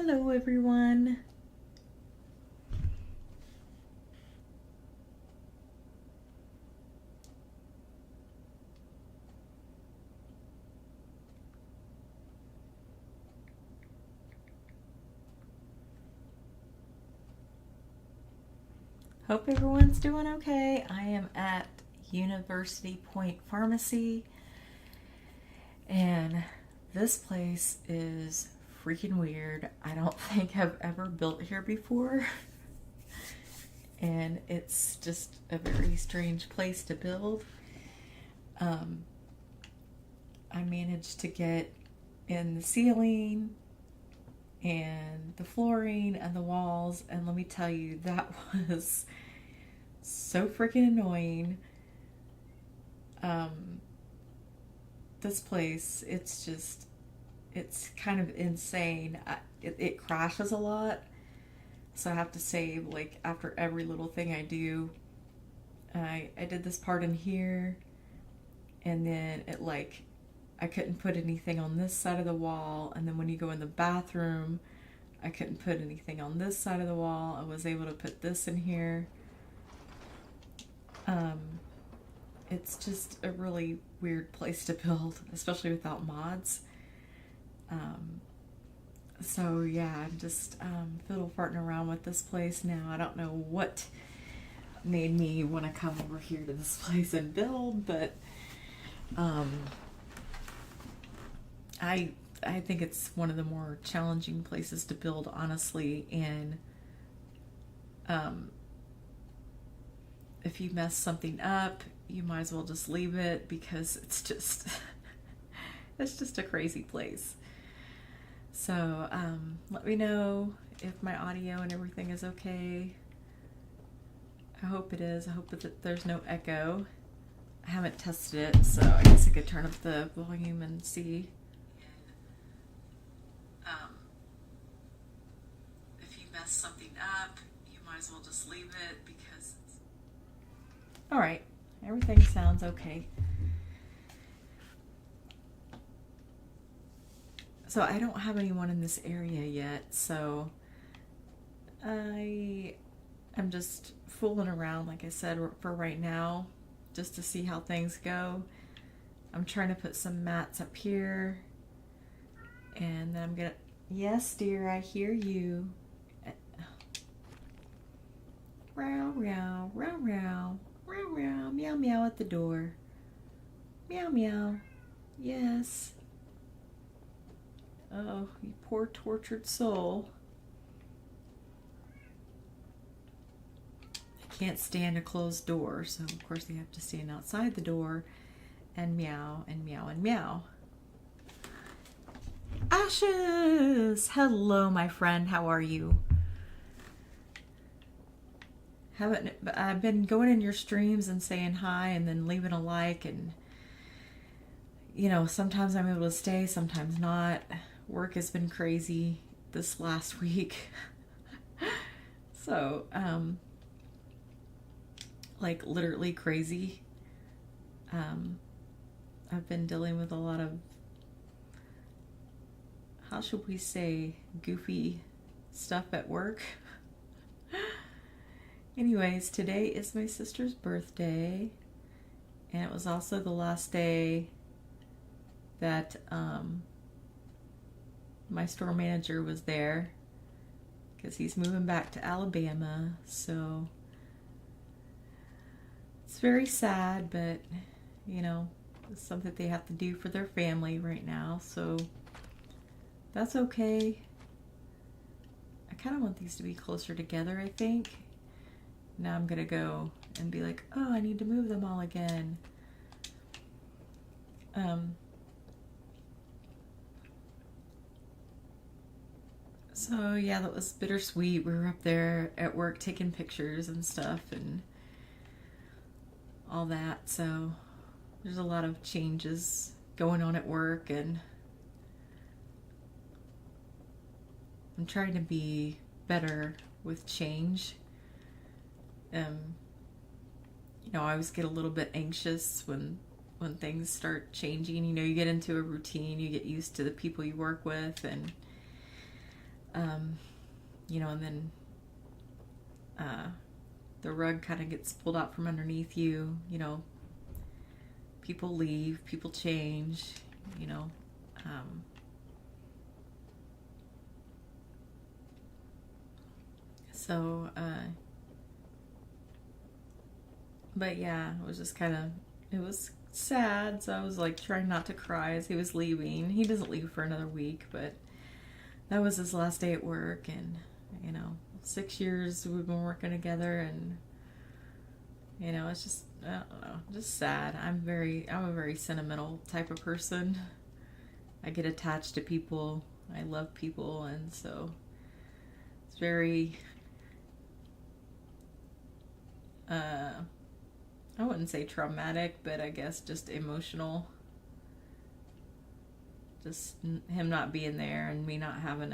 Hello, everyone. Hope everyone's doing okay. I am at University Point Pharmacy, and this place is freaking weird. I don't think I've ever built here before, and it's just a very strange place to build. Um, I managed to get in the ceiling and the flooring and the walls, and let me tell you, that was so freaking annoying. Um, this place, it's kind of insane. It crashes a lot, so I have to save like after every little thing I do. I did this part in here, and then I couldn't put anything on this side of the wall, and then when you go in the bathroom, I couldn't put anything on this side of the wall. I was able to put this in here. Um, it's just a really weird place to build, especially without mods. Um, so yeah, I'm just fiddle farting around with this place now. I don't know what made me want to come over here to this place and build, but um, I think it's one of the more challenging places to build, honestly. And um, if you mess something up, you might as well just leave it because it's just it's just a crazy place. So let me know if my audio and everything is okay. I hope it is. I hope that there's no echo. I haven't tested it, so I guess I could turn up the volume and see. Um, if you mess something up, you might as well just leave it because it's... All right, everything sounds okay. So I don't have anyone in this area yet, so I'm just fooling around, like I said, for right now, just to see how things go. I'm trying to put some mats up here, and then I'm gonna... Yes, dear, I hear you. Row, row, row, row, row, row, meow, meow at the door. Meow, meow. Yes. Oh, you poor tortured soul. I can't stand a closed door, so of course they have to stand outside the door and meow and meow and meow. Ashes! Hello, my friend. How are you? I've been going in your streams and saying hi and then leaving a like, and sometimes I'm able to stay, sometimes not. Work has been crazy this last week. So, like literally crazy. I've been dealing with a lot of, how should we say, goofy stuff at work. Anyways, today is my sister's birthday, and it was also the last day that my store manager was there because he's moving back to Alabama. So it's very sad, but it's something they have to do for their family right now. So that's okay. I kind of want these to be closer together, I think. Now I'm going to go and be like, oh, I need to move them all again. So yeah, that was bittersweet. We were up there at work taking pictures and stuff and all that. So there's a lot of changes going on at work, and I'm trying to be better with change. I always get a little bit anxious when things start changing. You get into a routine, you get used to the people you work with, and and then the rug kind of gets pulled out from underneath you, people leave, people change, um, so, but yeah, it was just it was sad, so I was like trying not to cry as he was leaving. He doesn't leave for another week, but that was his last day at work, and 6 years we've been working together, and it's just, I don't know, just sad. I'm a very sentimental type of person. I get attached to people. I love people, and so it's very I wouldn't say traumatic, but I guess just emotional. Just him not being there and me not having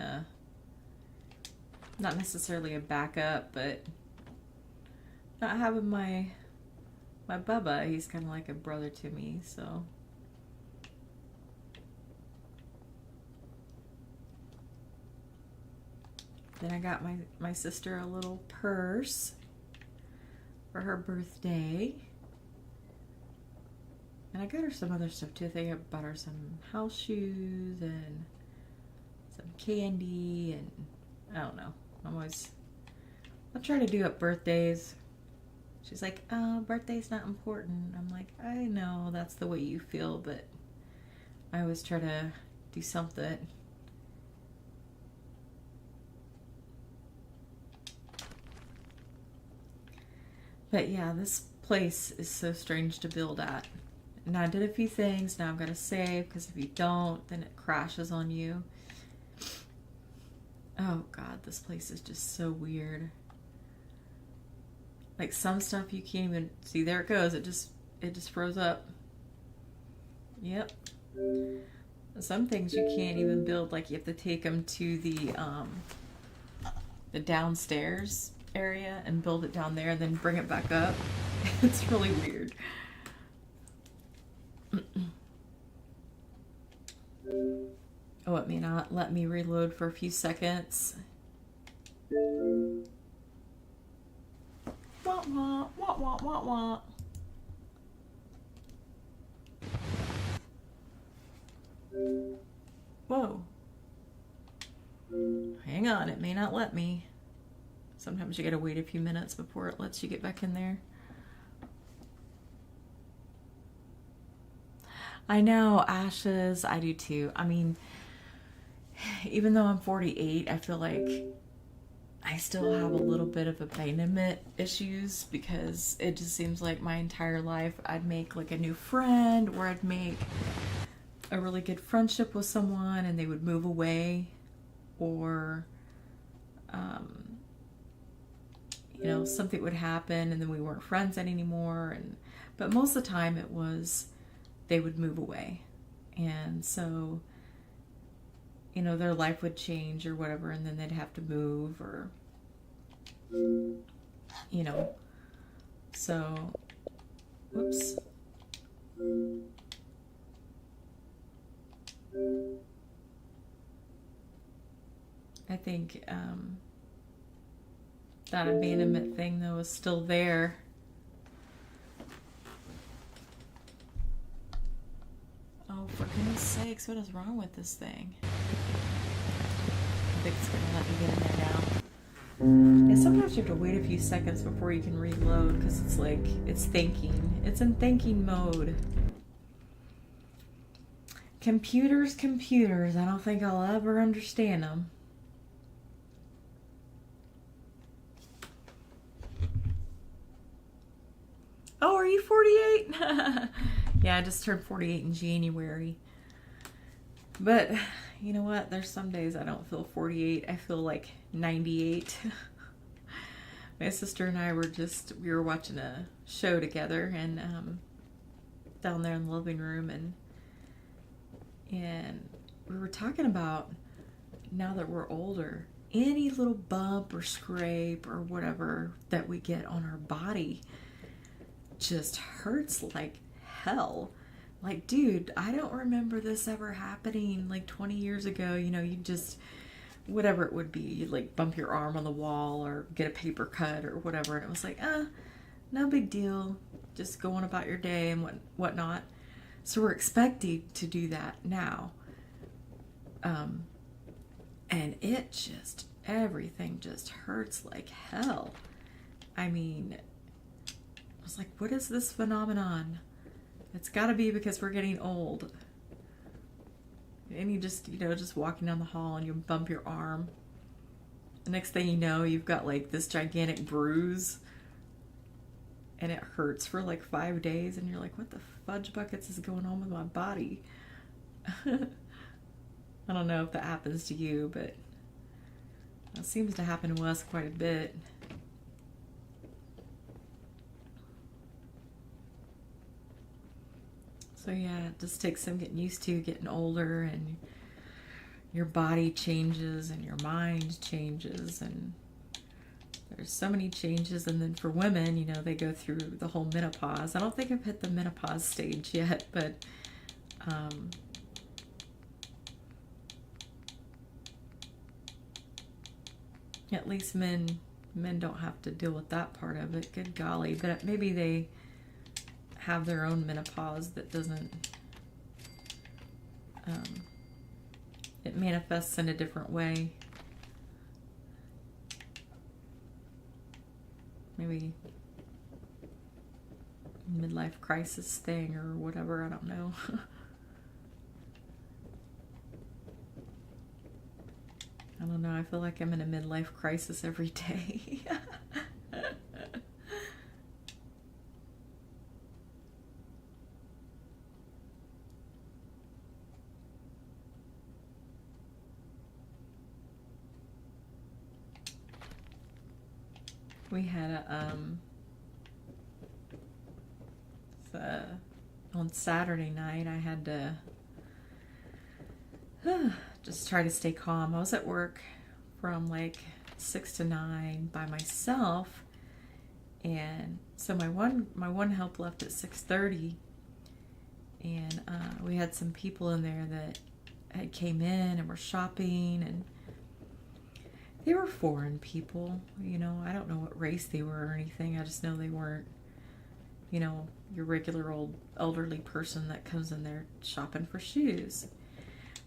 not necessarily a backup, but not having my Bubba. He's kind of like a brother to me, so. Then I got my sister a little purse for her birthday. And I got her some other stuff too. I think I bought her some house shoes and some candy, and I don't know. I'll try to do up birthdays. She's like, oh, birthday's not important. I'm like, I know that's the way you feel, but I always try to do something. But yeah, this place is so strange to build at. Now I did a few things. Now I've got to save, because if you don't, then it crashes on you. Oh God, this place is just so weird. Like some stuff you can't even see. There it goes. It just froze up. Yep. Some things you can't even build. Like you have to take them to the downstairs area and build it down there, and then bring it back up. It's really weird. Oh, it may not let me reload for a few seconds. Wah wah wah wah wah wah. Whoa. Hang on, it may not let me. Sometimes you gotta wait a few minutes before it lets you get back in there. I know, ashes, I do too. I mean, even though I'm 48, I feel like I still have a little bit of abandonment issues, because it just seems like my entire life I'd make like a new friend, or I'd make a really good friendship with someone and they would move away, or something would happen and then we weren't friends anymore, but most of the time it was they would move away, and so their life would change or whatever, and then they'd have to move, or so whoops. I think that abandonment thing though is still there. Oh, for goodness sakes, what is wrong with this thing? I think it's gonna let me get in there now. Yeah, sometimes you have to wait a few seconds before you can reload, because it's like, it's thinking. It's in thinking mode. Computers. I don't think I'll ever understand them. Oh, are you 48? Yeah, I just turned 48 in January. But you know what? There's some days I don't feel 48. I feel like 98. My sister and I we were watching a show together, and down there in the living room, and we were talking about, now that we're older, any little bump or scrape or whatever that we get on our body just hurts like hell. Like, dude, I don't remember this ever happening like 20 years ago. You just whatever it would be. You'd like bump your arm on the wall or get a paper cut or whatever. And it was like, no big deal. Just go on about your day and whatnot. So we're expecting to do that now. And it just, everything just hurts like hell. I mean, I was like, what is this phenomenon? It's got to be because we're getting old. And you just, just walking down the hall and you bump your arm. The next thing you know, you've got like this gigantic bruise. And it hurts for like 5 days. And you're like, what the fudge buckets is going on with my body? I don't know if that happens to you, but it seems to happen to us quite a bit. So yeah, it just takes some getting used to getting older, and your body changes and your mind changes, and there's so many changes. And then for women, they go through the whole menopause. I don't think I've hit the menopause stage yet, but at least men don't have to deal with that part of it. Good golly. But maybe they have their own menopause that doesn't, it manifests in a different way. Maybe midlife crisis thing or whatever, I don't know. I don't know, I feel like I'm in a midlife crisis every day. We had on Saturday night, I had to just try to stay calm. I was at work from like 6 to 9 by myself, and so my one help left at 6:30, and we had some people in there that had came in and were shopping, and they were foreign people. I don't know what race they were or anything. I just know they weren't, your regular old elderly person that comes in there shopping for shoes.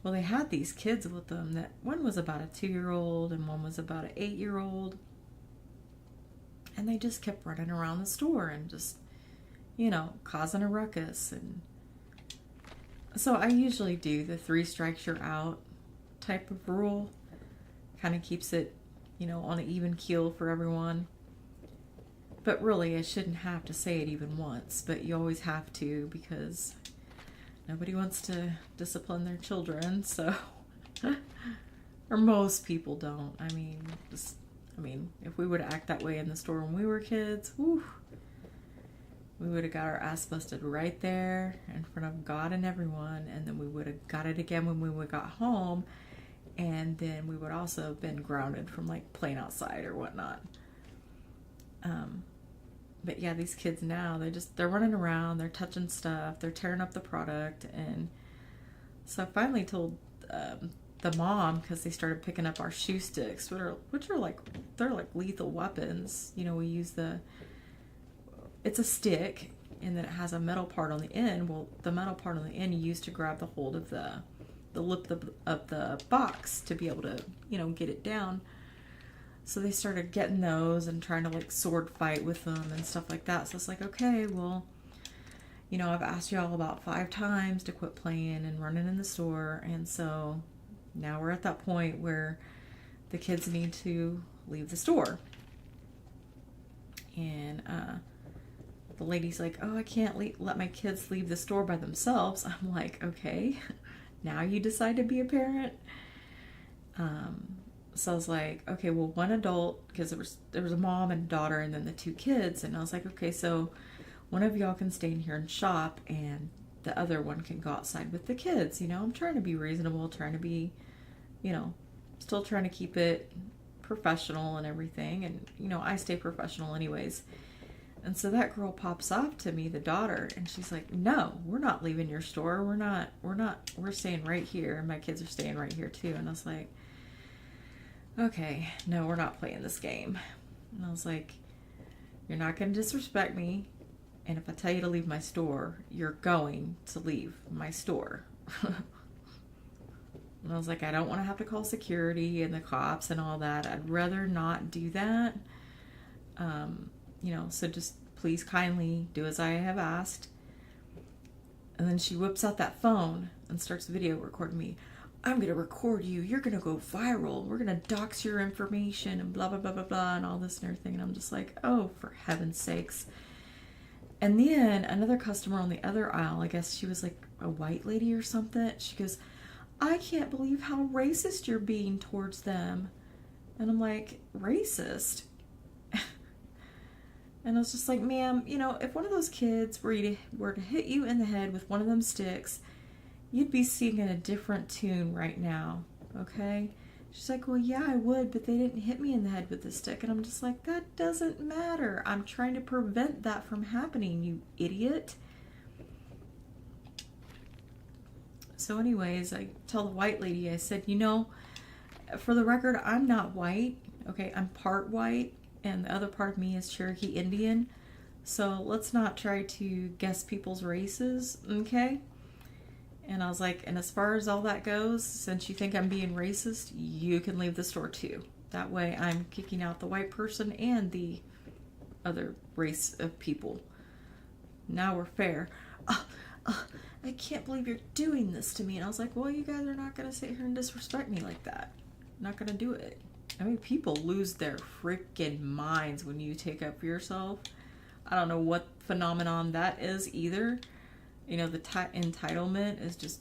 Well, they had these kids with them. That one was about a 2-year-old and one was about an 8-year-old. And they just kept running around the store and just, causing a ruckus. And so I usually do the 3 strikes you're out type of rule. Kind of keeps it, on an even keel for everyone. But really, I shouldn't have to say it even once, but you always have to, because nobody wants to discipline their children, so, or most people don't. I mean, if we would act that way in the store when we were kids, whew, we would have got our ass busted right there in front of God and everyone, and then we would have got it again when we got home, and then we would also have been grounded from like playing outside or whatnot. But yeah, these kids now, they're running around, they're touching stuff, they're tearing up the product. And so I finally told the mom, because they started picking up our shoe sticks, which are like, they're like lethal weapons. We use it's a stick, and then it has a metal part on the end. Well, the metal part on the end you use to grab the hold of the lip of the box to be able to, get it down. So they started getting those and trying to like sword fight with them and stuff like that. So it's like, okay, well, I've asked y'all about 5 times to quit playing and running in the store. And so now we're at that point where the kids need to leave the store. And the lady's like, oh, I can't let my kids leave the store by themselves. I'm like, okay, now you decide to be a parent. So I was like, okay, well, one adult, because there was a mom and a daughter and then the 2 kids. And I was like, okay, so one of y'all can stay in here and shop, and the other one can go outside with the kids. I'm trying to be reasonable, trying to be, still trying to keep it professional and everything. And, I stay professional anyways. And so that girl pops off to me, the daughter, and she's like, no, we're not leaving your store. We're staying right here. And my kids are staying right here too. And I was like, okay, no, we're not playing this game. And I was like, you're not going to disrespect me. And if I tell you to leave my store, you're going to leave my store. And I was like, I don't want to have to call security and the cops and all that. I'd rather not do that. So just please kindly do as I have asked. And then she whips out that phone and starts video recording me. I'm going to record you. You're going to go viral. We're going to dox your information and blah, blah, blah, blah, blah, and all this and everything. And I'm just like, oh, for heaven's sakes. And then another customer on the other aisle, I guess she was like a white lady or something. She goes, I can't believe how racist you're being towards them. And I'm like, racist? And I was just like, ma'am, if one of those kids were to hit you in the head with one of them sticks, you'd be singing a different tune right now, okay? She's like, well, yeah, I would, but they didn't hit me in the head with the stick. And I'm just like, that doesn't matter. I'm trying to prevent that from happening, you idiot. So anyways, I tell the white lady, I said, for the record, I'm not white, okay? I'm part white, and the other part of me is Cherokee Indian. So let's not try to guess people's races, okay? And I was like, and as far as all that goes, since you think I'm being racist, you can leave the store too. That way I'm kicking out the white person and the other race of people. Now we're fair. I can't believe you're doing this to me. And I was like, well, you guys are not going to sit here and disrespect me like that. I'm not going to do it. I mean, people lose their freaking minds when you take up for yourself. I don't know what phenomenon that is either. The entitlement is just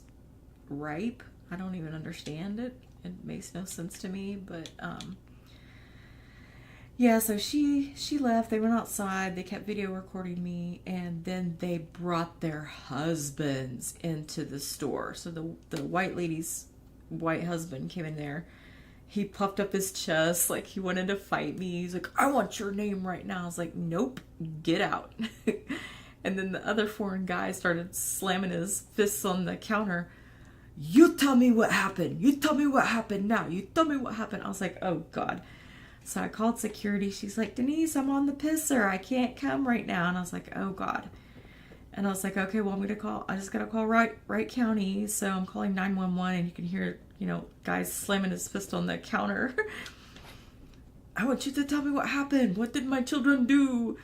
ripe. I don't even understand it. It makes no sense to me. But, yeah, so she left. They went outside. They kept video recording me. And then they brought their husbands into the store. So the white lady's white husband came in there. He puffed up his chest like he wanted to fight me. He's like, I want your name right now. I was like, nope, get out. And then the other foreign guy started slamming his fists on the counter. You tell me what happened. You tell me what happened now. You tell me what happened. I was like, oh, God. So I called security. She's like, Denise, I'm on the pisser. I can't come right now. And I was like, oh, God. And I was like, okay, well, I just got to call Wright County. So I'm calling 911 and you can hear, guys slamming his fist on the counter. I want you to tell me what happened. What did my children do?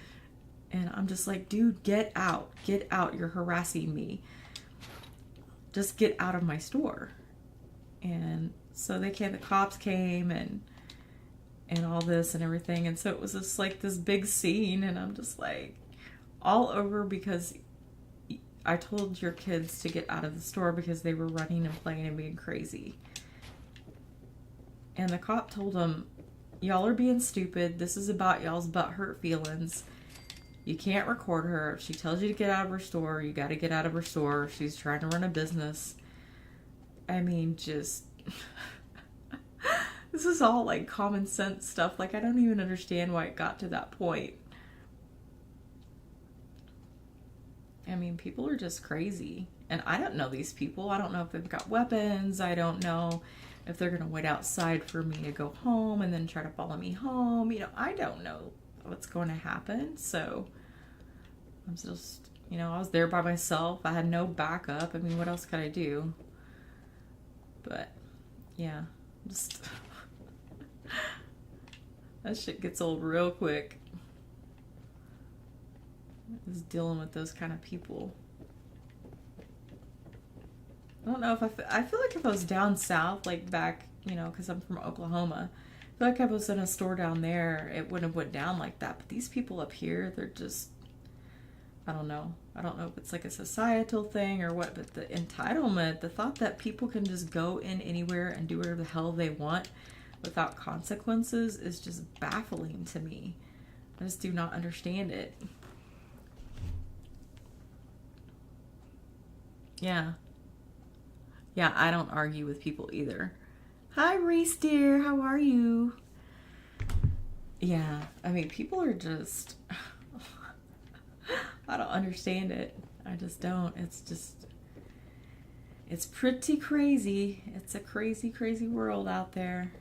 And I'm just like, dude, get out. Get out. You're harassing me. Just get out of my store. And so the cops came and all this and everything. And so it was just like this big scene. And I'm just like, all over because I told your kids to get out of the store because they were running and playing and being crazy. And the cop told them, y'all are being stupid. This is about y'all's butthurt feelings. You can't record her. If she tells you to get out of her store, you got to get out of her store. She's trying to run a business. I mean, just... This is all like common sense stuff. Like, I don't even understand why it got to that point. I mean, people are just crazy. And I don't know these people. I don't know if they've got weapons. I don't know if they're going to wait outside for me to go home and then try to follow me home. I don't know what's going to happen. So I'm just, I was there by myself. I had no backup. I mean, what else could I do? But yeah, just that shit gets old real quick. Just dealing with those kind of people. I don't know if I feel like if I was down south, like back, because I'm from Oklahoma, I feel like if I was in a store down there, it wouldn't have went down like that. But these people up here, they're just, I don't know. I don't know if it's like a societal thing or what, but the entitlement, the thought that people can just go in anywhere and do whatever the hell they want without consequences is just baffling to me. I just do not understand it. Yeah. Yeah, I don't argue with people either. Hi, Reese dear. How are you? Yeah, I mean, people are just... I don't understand it. I just don't. It's pretty crazy. It's a crazy, crazy world out there.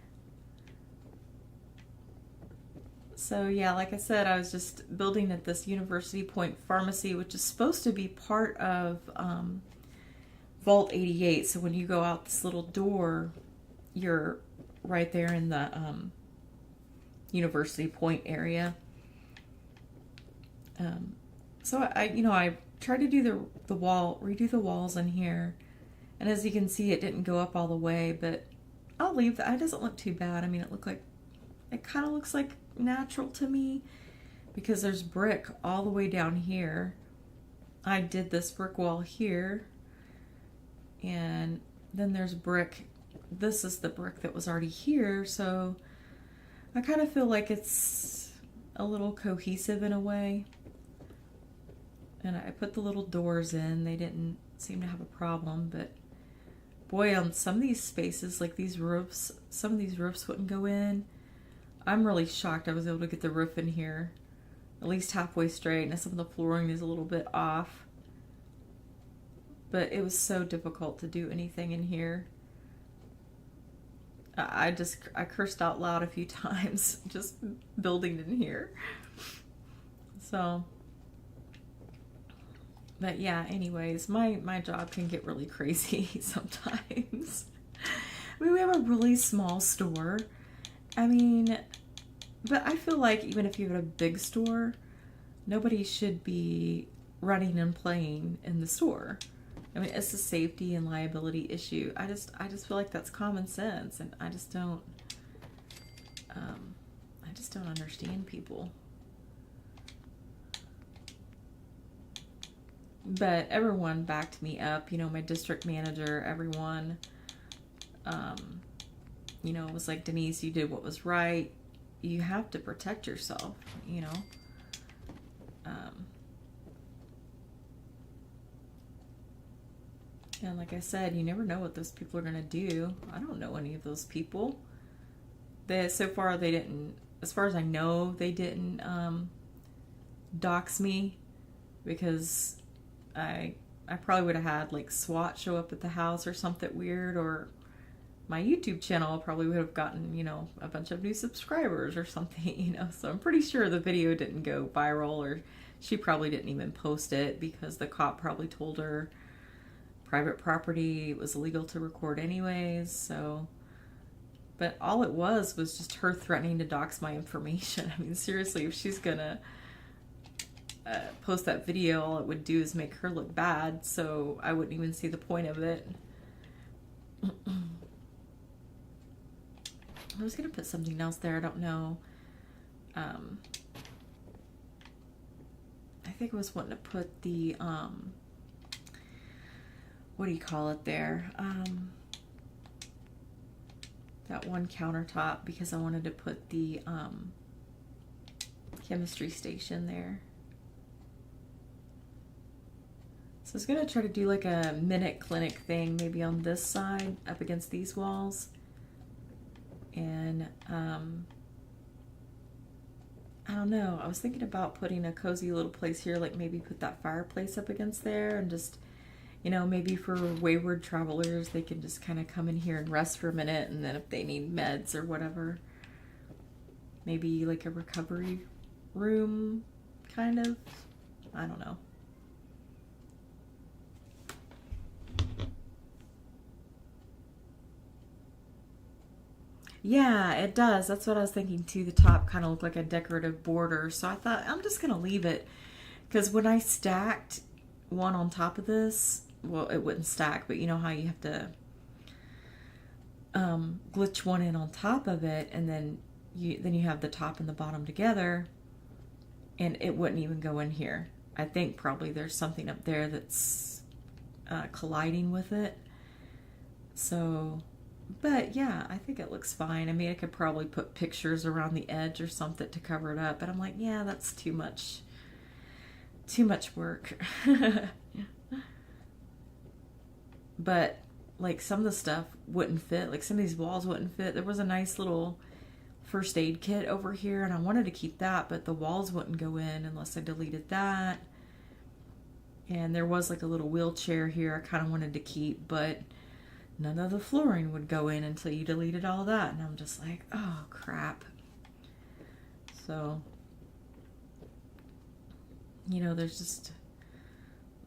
So yeah, like I said, I was just building at this University Point Pharmacy, which is supposed to be part of Vault 88. So when you go out this little door, you're right there in the University Point area. So I tried to do redo the walls in here, and as you can see, it didn't go up all the way, but I'll leave that. It doesn't look too bad. I mean, it kind of looks like natural to me because there's brick all the way down here. I did this brick wall here, and then there's brick. This is the brick that was already here, so I kind of feel like it's a little cohesive in a way. And I put the little doors in. They didn't seem to have a problem, but boy, on some of these spaces, like these roofs, some of these roofs wouldn't go in. I'm really shocked I was able to get the roof in here at least halfway straight, and some of the flooring is a little bit off. But it was so difficult to do anything in here. I cursed out loud a few times just building in here. So, but yeah, anyways, my job can get really crazy sometimes. I mean, we have a really small store. I mean, but I feel like even if you have a big store, nobody should be running and playing in the store. I mean, it's a safety and liability issue. I just feel like that's common sense, and I just don't understand people. But everyone backed me up, my district manager, everyone, was like, Denise, you did what was right. You have to protect yourself, And like I said, you never know what those people are going to do. I don't know any of those people. So far, they didn't, as far as I know, they didn't dox me, because I probably would have had like SWAT show up at the house or something weird, or my YouTube channel probably would have gotten, a bunch of new subscribers or something, So I'm pretty sure the video didn't go viral, or she probably didn't even post it because the cop probably told her private property, it was illegal to record anyways. So, but all it was just her threatening to dox my information. I mean, seriously, if she's gonna post that video, all it would do is make her look bad, so I wouldn't even see the point of it. I was gonna put something else there, I don't know. I think I was wanting to put the what do you call it there? That one countertop, because I wanted to put the chemistry station there. So I was going to try to do like a minute clinic thing, maybe on this side, up against these walls. And I don't know, I was thinking about putting a cozy little place here, like maybe put that fireplace up against there, and just, maybe for wayward travelers, they can just kind of come in here and rest for a minute, and then if they need meds or whatever, maybe like a recovery room, kind of. I don't know. Yeah, it does. That's what I was thinking too. The top kind of looked like a decorative border, so I thought I'm just going to leave it, because when I stacked one on top of this, well, it wouldn't stack, but you know how you have to glitch one in on top of it, and then you have the top and the bottom together, and it wouldn't even go in here. I think probably there's something up there that's colliding with it. So, but yeah, I think it looks fine. I mean, I could probably put pictures around the edge or something to cover it up, but I'm like, yeah, that's too much work. But like some of the stuff wouldn't fit, like some of these walls wouldn't fit. There was a nice little first aid kit over here, and I wanted to keep that, but the walls wouldn't go in unless I deleted that. And there was like a little wheelchair here I kind of wanted to keep, but none of the flooring would go in until you deleted all that. And I'm just like, oh crap. So, you know, there's just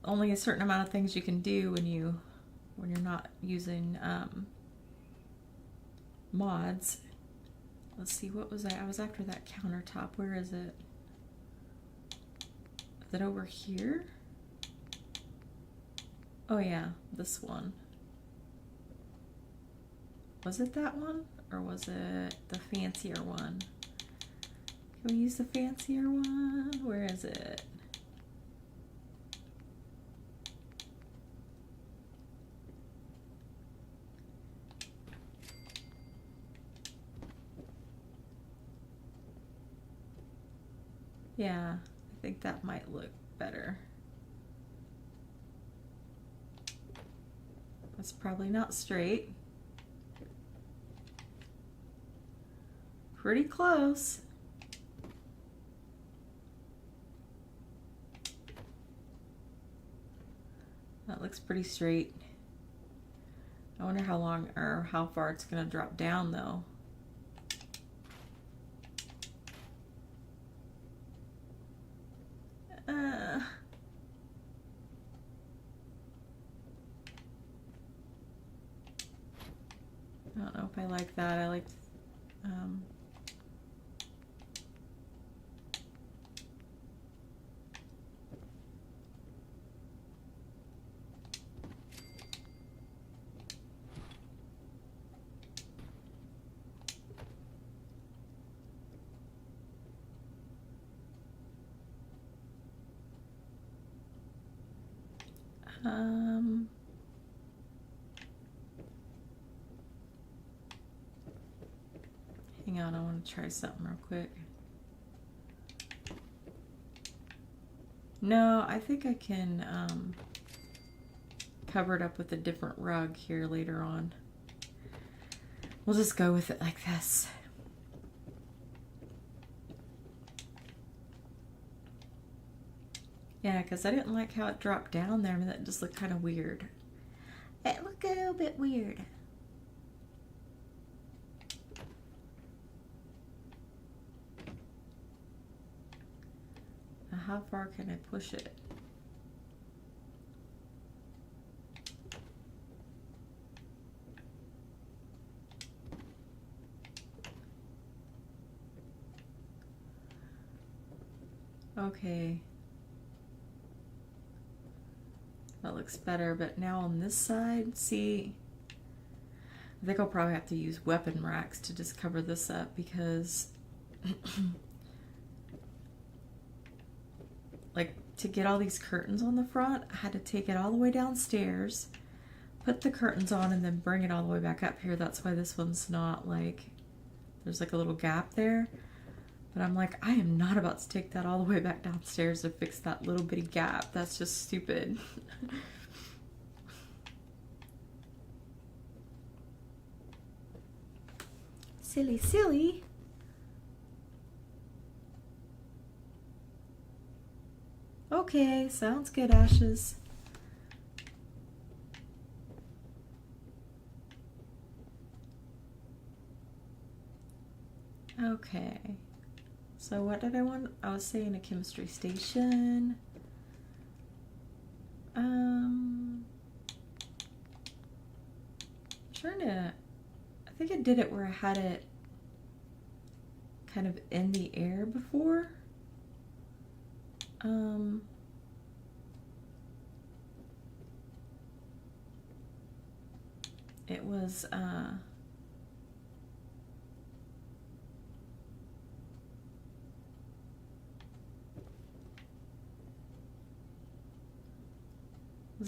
only a certain amount of things you can do when you're not using mods. Let's see, what was I was after that countertop. Where is it? Is it over here? Oh yeah, this one. Was it that one? Or was it the fancier one? Can we use the fancier one? Where is it? Yeah, I think that might look better. That's probably not straight. Pretty close. That looks pretty straight. I wonder how long or how far it's going to drop down though. I don't know if I like that. I like hang on, I want to try something real quick. No, I think I can cover it up with a different rug here later on. We'll just go with it like this. Yeah, because I didn't like how it dropped down there. I mean, that just looked kind of weird. It looked a little bit weird. Now, how far can I push it? Okay. That looks better, but now on this side, see, I think I'll probably have to use weapon racks to just cover this up because like to get all these curtains on the front, I had to take it all the way downstairs, put the curtains on, and then bring it all the way back up here. That's why this one's not like, there's like a little gap there. But I'm like, I am not about to take that all the way back downstairs to fix that little bitty gap. That's just stupid. Silly, silly. Okay, sounds good, Ashes. Okay. So what did I want? I was saying a chemistry station. Trying to, I think I did it where I had it kind of in the air before. It was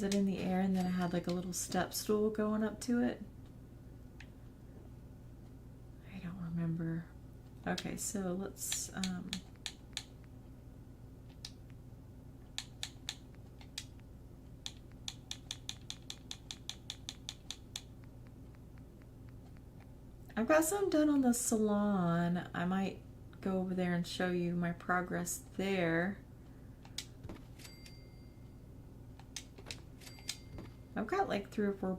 it in the air and then I had like a little step stool going up to it? I don't remember. Okay, so let's I've got some done on the salon. I might go over there and show you my progress there. I've got like 3 or 4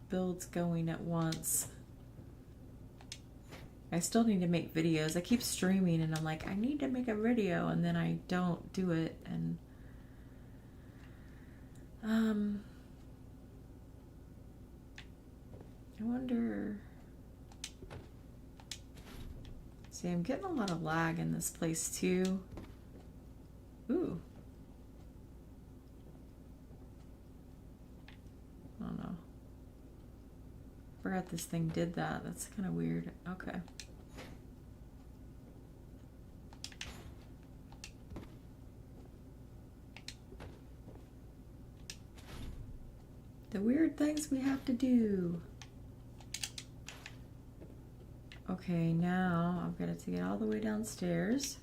builds going at once. I still need to make videos. I keep streaming and I'm like, I need to make a video, and then I don't do it. And I wonder. See, I'm getting a lot of lag in this place too. Ooh. I don't know. Forgot this thing did that. That's kind of weird. Okay. The weird things we have to do. Okay, now I've got to get all the way downstairs.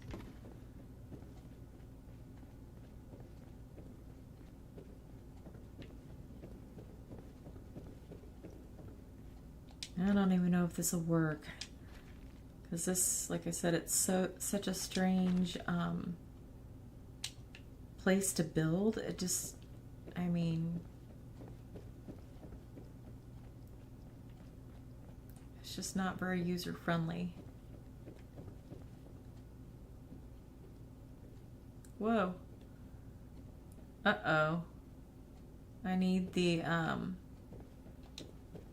I don't even know if this will work, because this, like I said, it's such a strange place to build. It just, I mean, it's just not very user friendly. Whoa. Uh-oh. I need the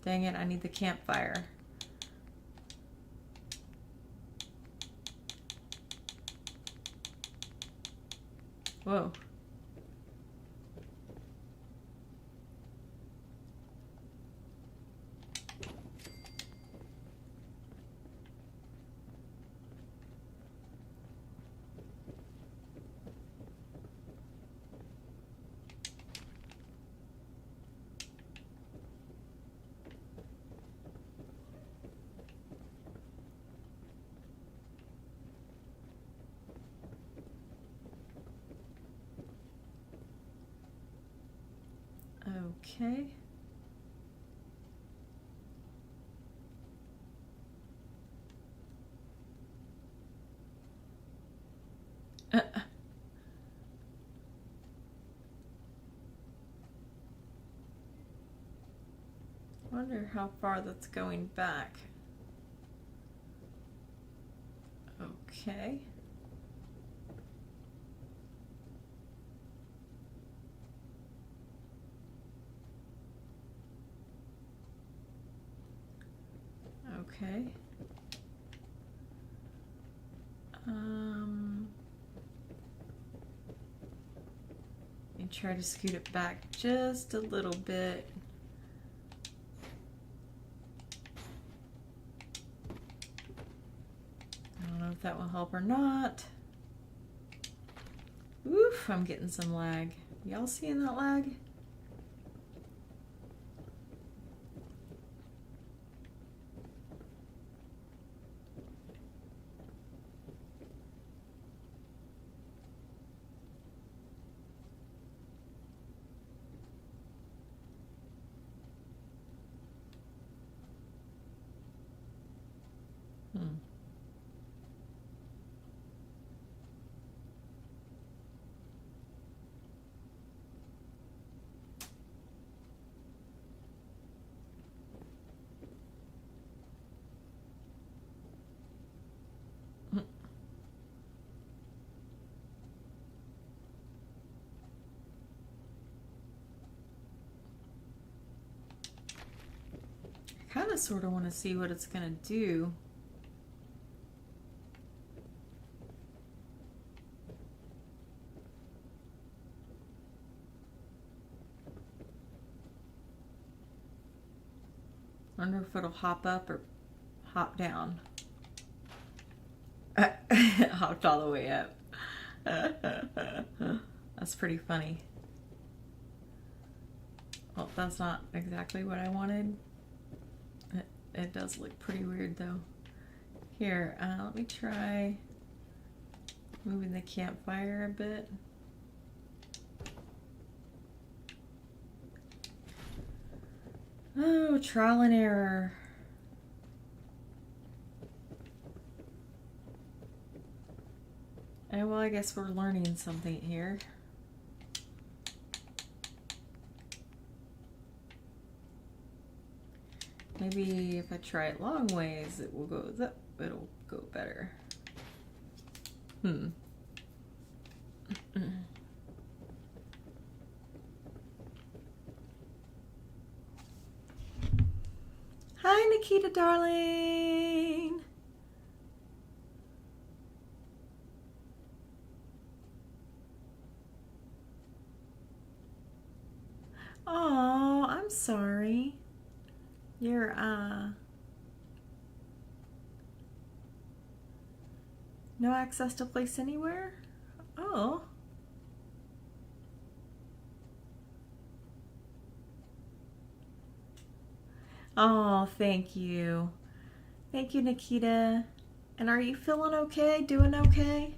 dang it, I need the campfire. Whoa. Okay. Wonder how far that's going back. Okay. Okay. Let me try to scoot it back just a little bit. I don't know if that will help or not. Oof, I'm getting some lag. Y'all seeing that lag? I kind of sort of want to see what it's going to do. Wonder if it'll hop up or hop down. It hopped all the way up. That's pretty funny. Well, that's not exactly what I wanted. It does look pretty weird though. Here, let me try moving the campfire a bit. Oh, trial and error. And well, I guess we're learning something here. Maybe if I try it long ways, it will go it'll go better. Hi, Nikita, darling. Oh, I'm sorry. You're, no access to place anywhere? Oh. Oh, thank you. Thank you, Nikita. And are you feeling okay? Doing okay?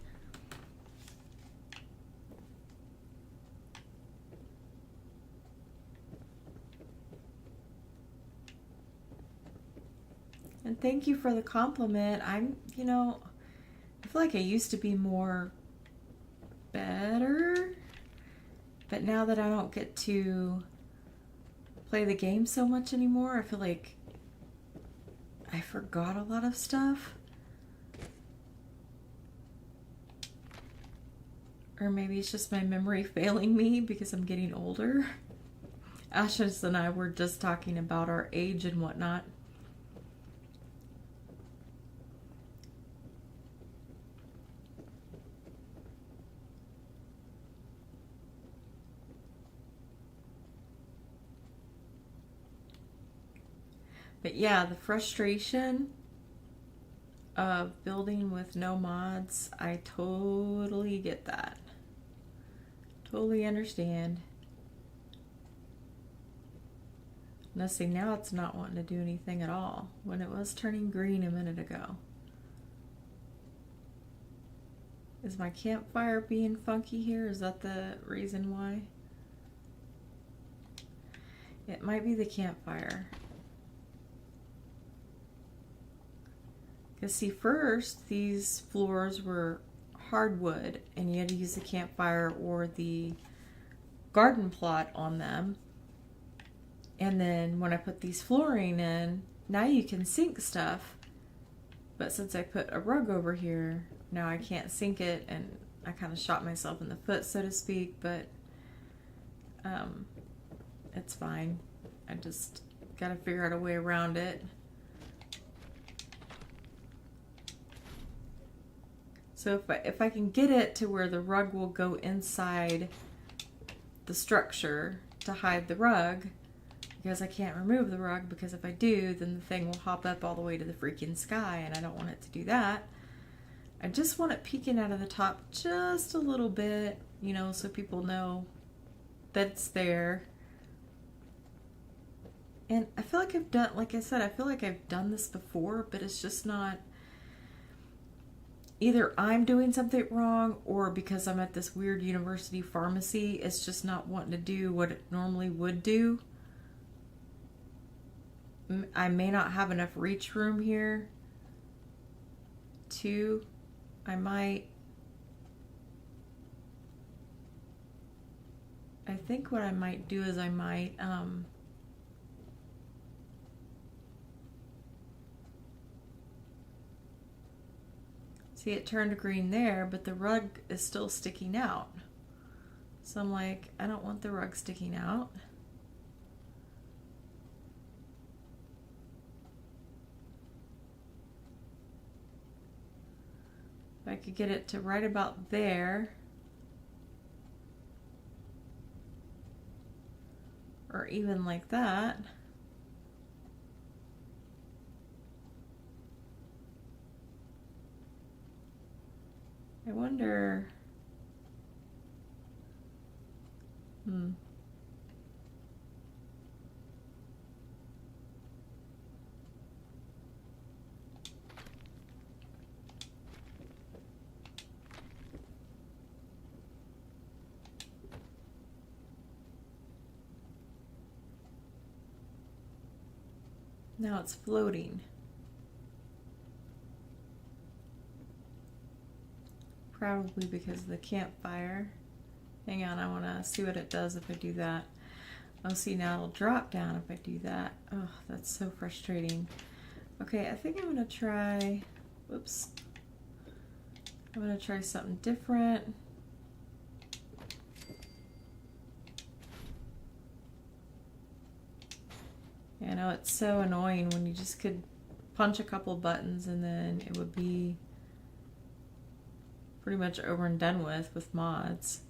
And thank you for the compliment. I feel like I used to be more better, but now that I don't get to play the game so much anymore, I feel like I forgot a lot of stuff. Or maybe it's just my memory failing me because I'm getting older. Ashes and I were just talking about our age and whatnot. But yeah, the frustration of building with no mods, I totally get that. Totally understand. Now see, now it's not wanting to do anything at all when it was turning green a minute ago. Is my campfire being funky here? Is that the reason why? It might be the campfire. Because see, first these floors were hardwood and you had to use the campfire or the garden plot on them. And then when I put these flooring in, now you can sink stuff. But since I put a rug over here, now I can't sink it, and I kind of shot myself in the foot, so to speak, but it's fine. I just gotta figure out a way around it. So if I can get it to where the rug will go inside the structure to hide the rug, because I can't remove the rug, because if I do, then the thing will hop up all the way to the freaking sky, and I don't want it to do that. I just want it peeking out of the top just a little bit, you know, so people know that it's there. And I feel like I've done, like I said, I feel like I've done this before, but it's just not, either I'm doing something wrong, or because I'm at this weird university pharmacy, it's just not wanting to do what it normally would do. I may not have enough reach room here. Too, I think what I might do is I might see, it turned green there, but the rug is still sticking out. So I'm like, I don't want the rug sticking out. If I could get it to right about there, or even like that. I wonder, now it's floating. Probably because of the campfire. Hang on, I want to see what it does if I do that. Oh, see, now it'll drop down if I do that. Oh, that's so frustrating. Okay, I think I'm going to try Whoops. I'm gonna try something different. Yeah, I know it's so annoying when you just could punch a couple buttons and then it would be pretty much over and done with mods.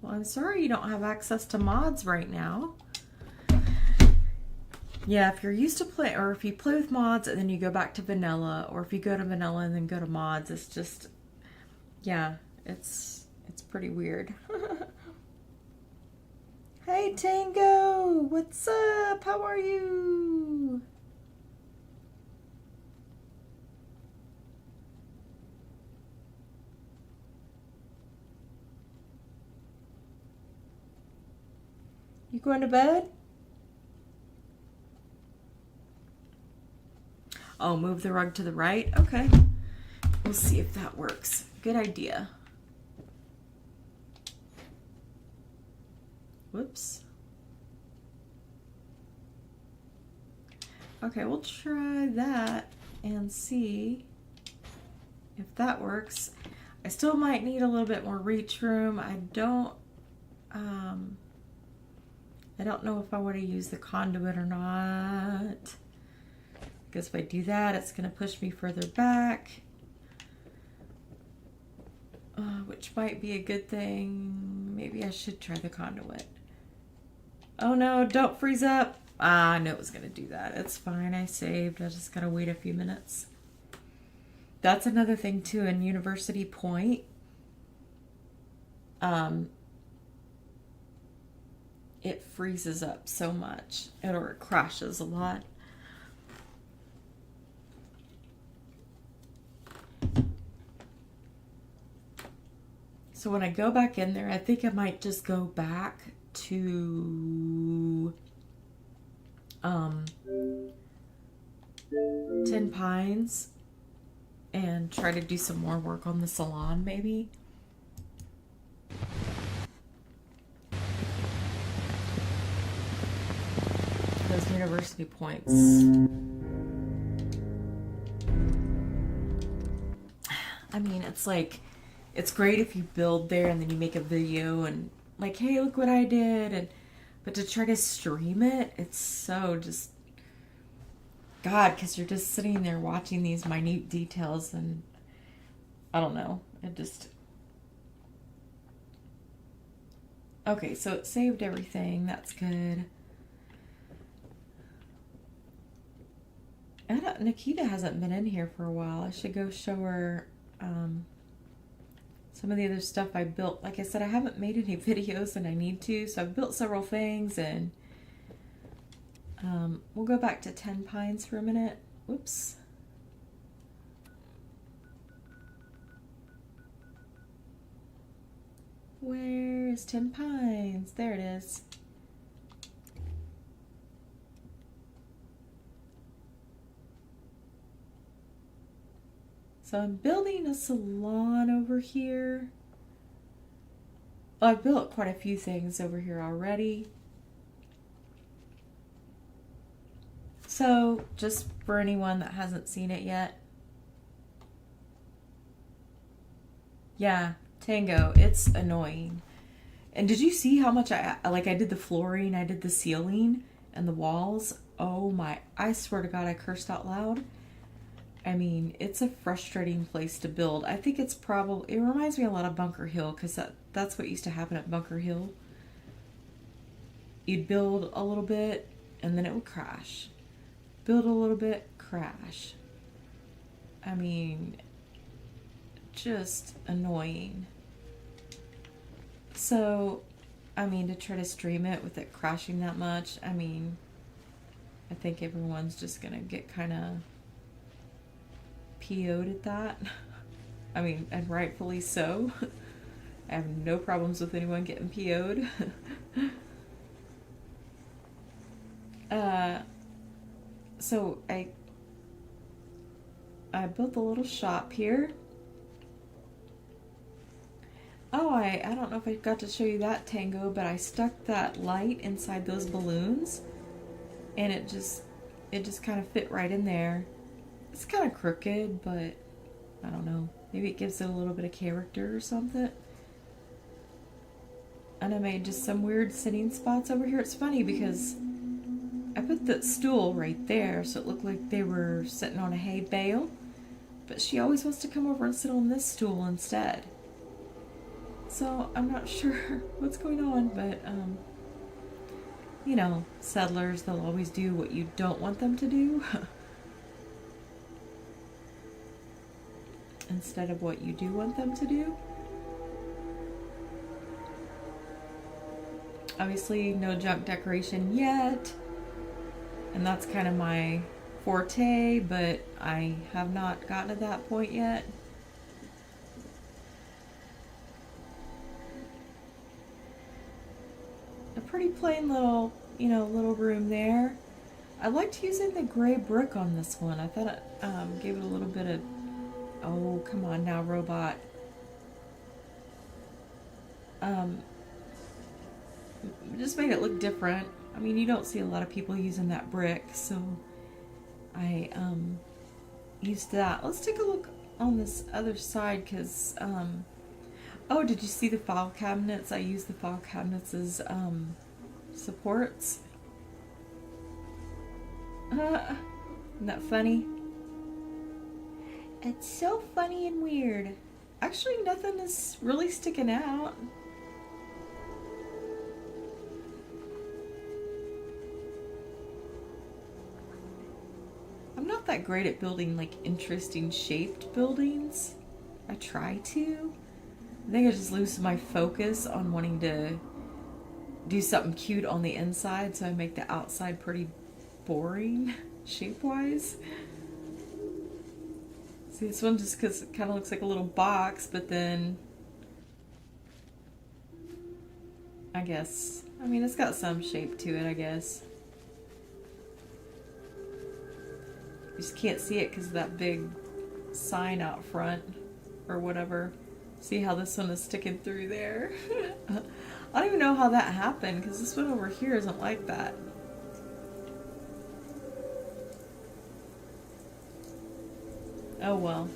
Well, I'm sorry you don't have access to mods right now. Yeah, if you're used to play, or if you play with mods and then you go back to vanilla, or if you go to vanilla and then go to mods, it's just, yeah, it's pretty weird. Hey Tango, what's up? How are you? You going to bed? Oh, move the rug to the right? Okay. We'll see if that works. Good idea. Whoops. Okay, we'll try that and see if that works. I still might need a little bit more reach room. I don't know if I want to use the conduit or not. Because if I do that, it's going to push me further back. Which might be a good thing. Maybe I should try the conduit. Oh no, don't freeze up. Ah, I knew it was going to do that. It's fine, I saved. I just got to wait a few minutes. That's another thing too in University Point. It freezes up so much, or it crashes a lot. So when I go back in there, I think I might just go back to 10 Pines and try to do some more work on the salon maybe. Those University Points. I mean, it's like, it's great if you build there and then you make a video and like, hey, look what I did. But to try to stream it, it's so just, God, because you're just sitting there watching these minute details and I don't know. It just, okay, so it saved everything. That's good. Nikita hasn't been in here for a while. I should go show her some of the other stuff I built. Like I said, I haven't made any videos and I need to, so I've built several things and we'll go back to 10 Pines for a minute. Whoops. Where is 10 Pines? There it is. So I'm building a salon over here. Well, I've built quite a few things over here already. So just for anyone that hasn't seen it yet. Yeah, Tango, it's annoying. And did you see how much I did the flooring, I did the ceiling and the walls? Oh my, I swear to God, I cursed out loud. I mean, it's a frustrating place to build. I think it's probably, it reminds me a lot of Bunker Hill because that's what used to happen at Bunker Hill. You'd build a little bit and then it would crash. Build a little bit, crash. I mean, just annoying. So, I mean, to try to stream it with it crashing that much, I mean, I think everyone's just gonna get kind of PO'd at that. I mean, and rightfully so. I have no problems with anyone getting PO'd. So I built a little shop here. Oh, I don't know if I got to show you that, Tango, but I stuck that light inside those balloons and it just kind of fit right in there. It's kind of crooked, but I don't know. Maybe it gives it a little bit of character or something. And I made just some weird sitting spots over here. It's funny because I put the stool right there so it looked like they were sitting on a hay bale. But she always wants to come over and sit on this stool instead. So I'm not sure what's going on, but you know, settlers, they'll always do what you don't want them to do instead of what you do want them to do. Obviously, no junk decoration yet, and that's kind of my forte, but I have not gotten to that point yet. A pretty plain little, you know, little room there. I liked using the gray brick on this one. I thought it gave it a little bit of, oh, come on now, robot. Just made it look different. I mean, you don't see a lot of people using that brick, so I used that. Let's take a look on this other side, because oh, did you see the file cabinets? I used the file cabinets as supports. Isn't that funny? It's so funny and weird. Actually, nothing is really sticking out. I'm not that great at building like interesting shaped buildings. I try to. I think I just lose my focus on wanting to do something cute on the inside, so I make the outside pretty boring shape-wise. See, this one just because it kind of looks like a little box, but then I guess, I mean, it's got some shape to it, I guess. You just can't see it because of that big sign out front or whatever. See how this one is sticking through there? I don't even know how that happened because this one over here isn't like that. Oh well.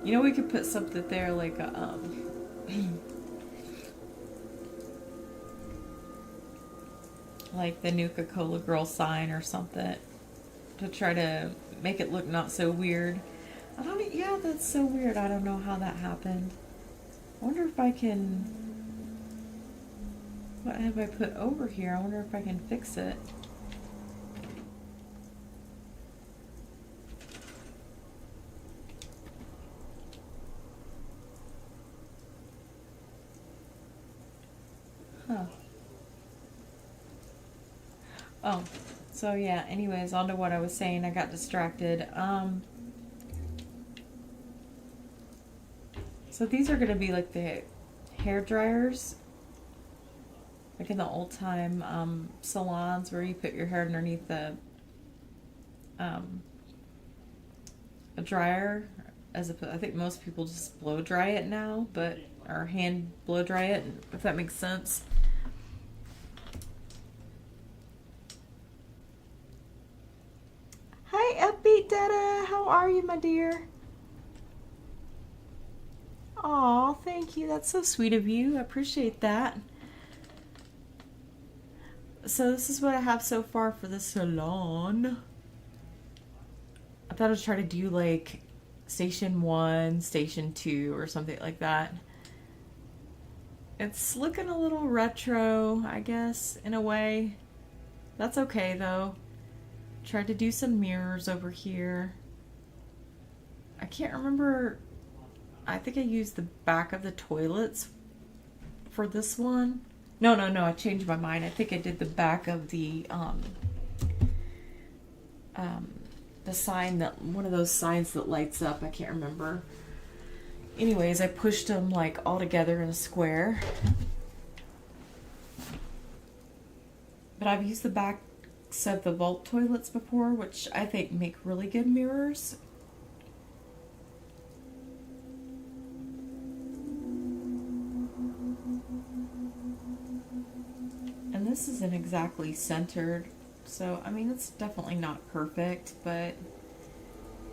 You know, we could put something there like a like the Nuka-Cola girl sign or something to try to make it look not so weird. I don't, yeah, that's so weird. I don't know how that happened. I wonder if I can, what have I put over here? I wonder if I can fix it. Huh. Oh, so yeah, anyways, on to what I was saying. I got distracted. So these are going to be like the hair dryers, like in the old time salons where you put your hair underneath a dryer. I think most people just blow dry it now, but or hand blow dry it, if that makes sense. Hi, Upbeat Dada. How are you, my dear? Aw, thank you. That's so sweet of you. I appreciate that. So this is what I have so far for the salon. I thought I'd try to do like station 1, station 2 or something like that. It's looking a little retro, I guess, in a way. That's okay though. Tried to do some mirrors over here. I can't remember. I think I used the back of the toilets for this one. No, I changed my mind. I think I did the back of the sign, that one of those signs that lights up. I can't remember. Anyways, I pushed them like all together in a square. But I've used the backs of the vault toilets before, which I think make really good mirrors. And this isn't exactly centered, so I mean, it's definitely not perfect, but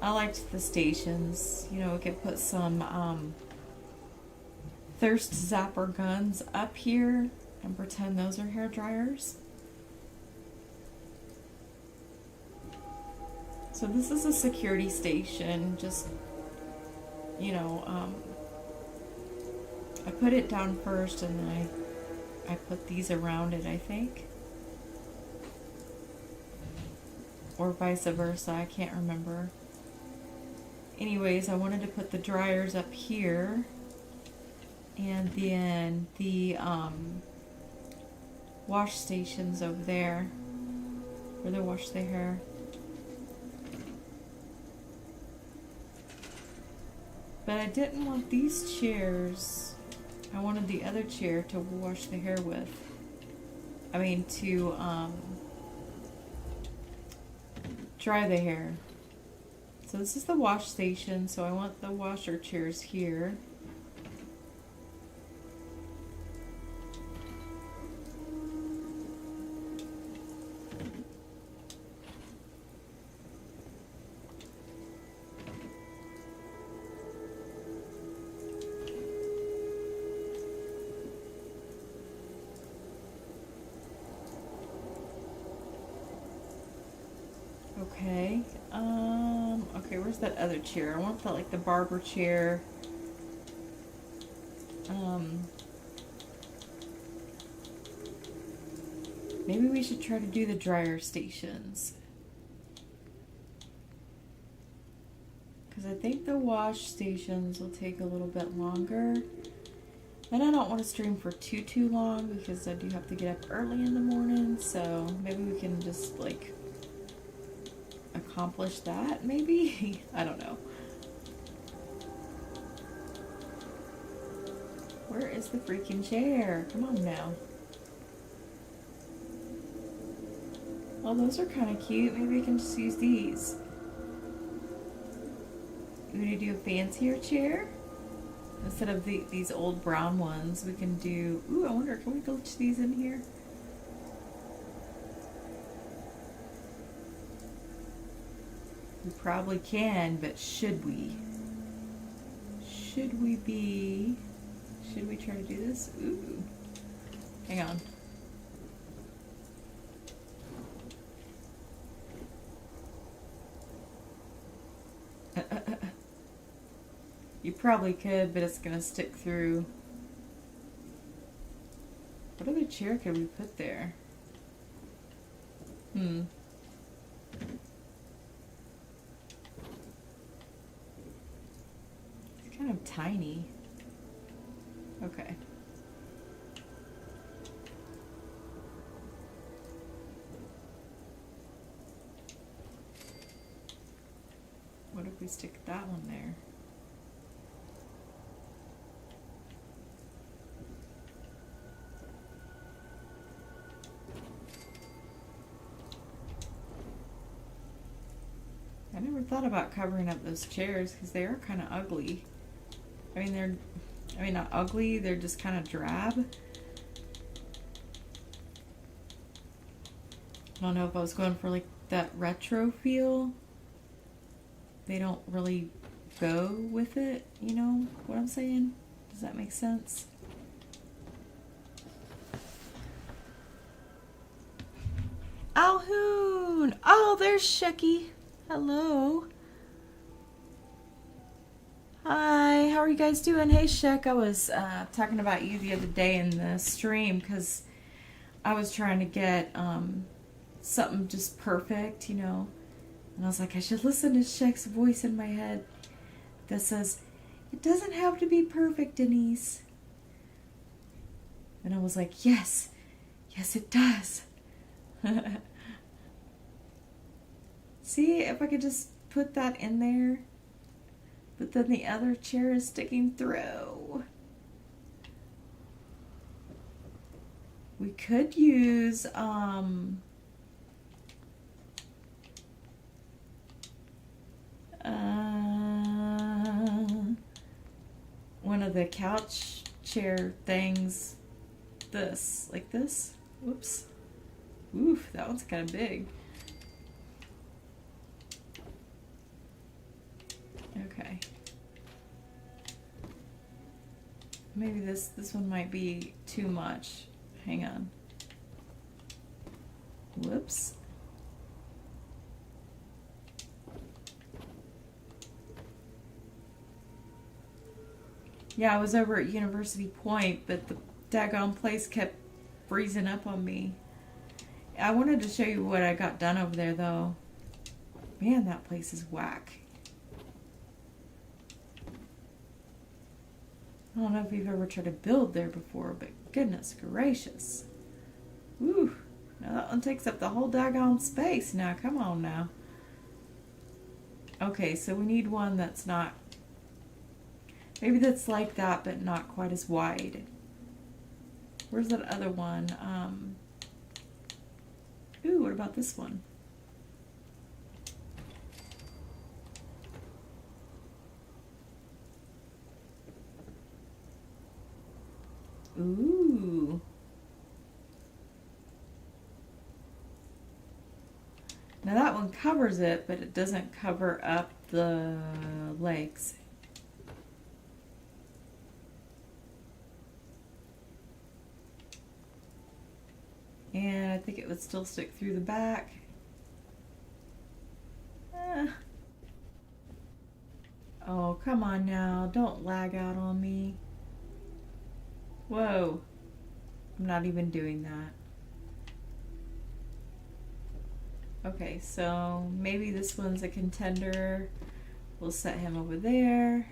I liked the stations. You know, we could put some thirst zapper guns up here and pretend those are hair dryers. So this is a security station, just, you know, I put it down first and then I put these around it, I think. Or vice versa, I can't remember. Anyways, I wanted to put the dryers up here and then the wash stations over there where they wash their hair. But I didn't want these chairs. I wanted the other chair to wash the hair with. I mean, to dry the hair. So this is the wash station, so I want the washer chairs here. Okay, okay, where's that other chair? I want that, like, the barber chair. Maybe we should try to do the dryer stations. Because I think the wash stations will take a little bit longer. And I don't want to stream for too long because I do have to get up early in the morning, so maybe we can just, like, accomplish that, maybe? I don't know. Where is the freaking chair? Come on now. Well, those are kind of cute. Maybe I can just use these. You want to do a fancier chair? Instead of these old brown ones, we can do... Ooh, I wonder, can we glitch these in here? We probably can, but should we? Should we be... Should we try to do this? Ooh. Hang on. You probably could, but it's gonna stick through. What other chair could we put there? It's kind of tiny. Okay. What if we stick that one there? I never thought about covering up those chairs because they are kind of ugly. I mean, not ugly, they're just kind of drab. I don't know if I was going for, like, that retro feel. They don't really go with it, you know what I'm saying? Does that make sense? Alhoon! Oh, there's Shecky. Hello. Hi, how are you guys doing? Hey, Shek, I was talking about you the other day in the stream because I was trying to get something just perfect, you know. And I was like, I should listen to Shek's voice in my head that says, it doesn't have to be perfect, Denise. And I was like, yes, yes, it does. See, if I could just put that in there, but then the other chair is sticking through. We could use, one of the couch chair things, this, like this. Whoops. Oof, that one's kind of big. Okay. Maybe this one might be too much. Hang on. Whoops. Yeah, I was over at University Point, but the daggone place kept freezing up on me. I wanted to show you what I got done over there, though. Man, that place is whack. I don't know if you've ever tried to build there before, but goodness gracious. Woo! Now that one takes up the whole daggone space. Now, come on now. Okay, so we need one that's not... Maybe that's like that, but not quite as wide. Where's that other one? Ooh, what about this one? Ooh. Now that one covers it, but it doesn't cover up the legs. And I think it would still stick through the back. Oh, come on now. Don't lag out on me. Whoa. I'm not even doing that. Okay, so maybe this one's a contender. We'll set him over there.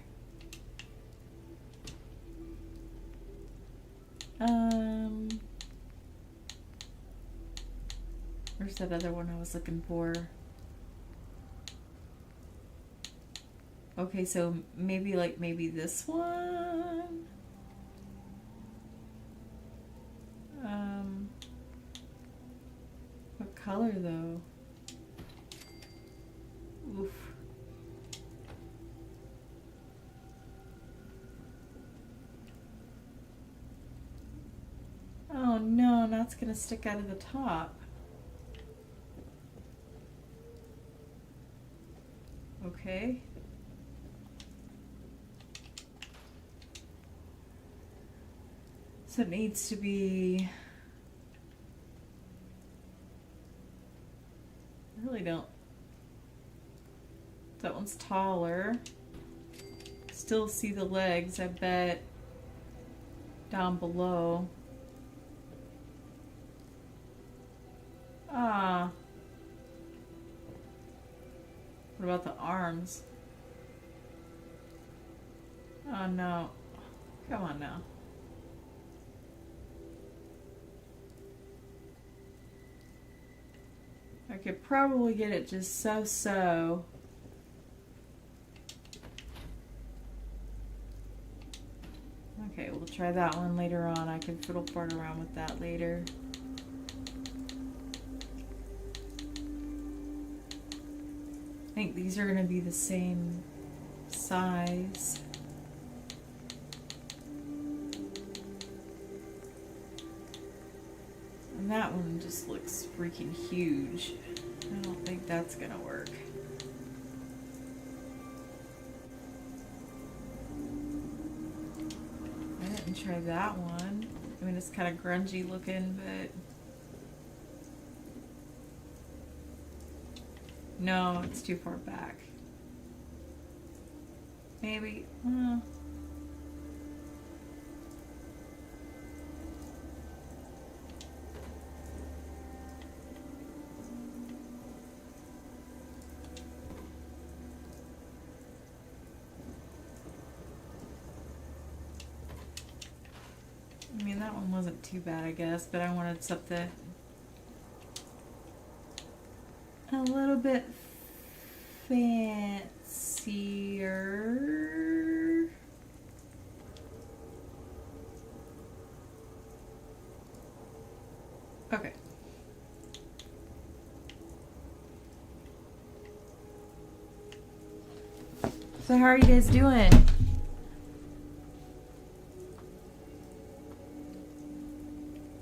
Where's that other one I was looking for? Okay, so maybe this one. What color though? Oof. Oh no, now it's gonna stick out of the top. Okay. So it needs to be... I really don't... That one's taller. Still see the legs, I bet, down below. Ah. What about the arms? Oh no. Come on now. I could probably get it just so. Okay, we'll try that one later on. I can fiddle part around with that later. I think these are going to be the same size. And that one just looks freaking huge. I don't think that's going to work. I didn't try that one. I mean, it's kind of grungy looking, but... No, it's too far back. Maybe. I mean, that one wasn't too bad, I guess, but I wanted something a little bit fancier. Okay. So how are you guys doing?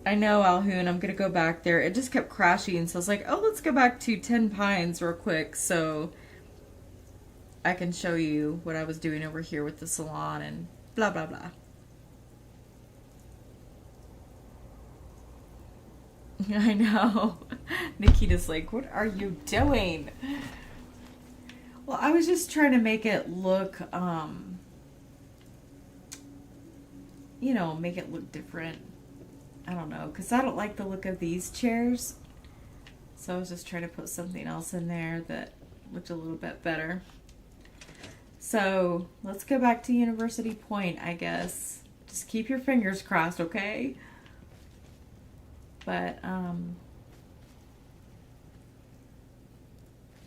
I know, Alhoon, I'm gonna go back there. It just kept crashing, so I was like, oh, let's go back to 10 Pines real quick. So I can show you what I was doing over here with the salon and blah, blah, blah. I know. Nikita's like, what are you doing? Well, I was just trying to make it look, make it look different. I don't know, because I don't like the look of these chairs. So I was just trying to put something else in there that looked a little bit better. So let's go back to University Point, I guess. Just keep your fingers crossed, okay? But,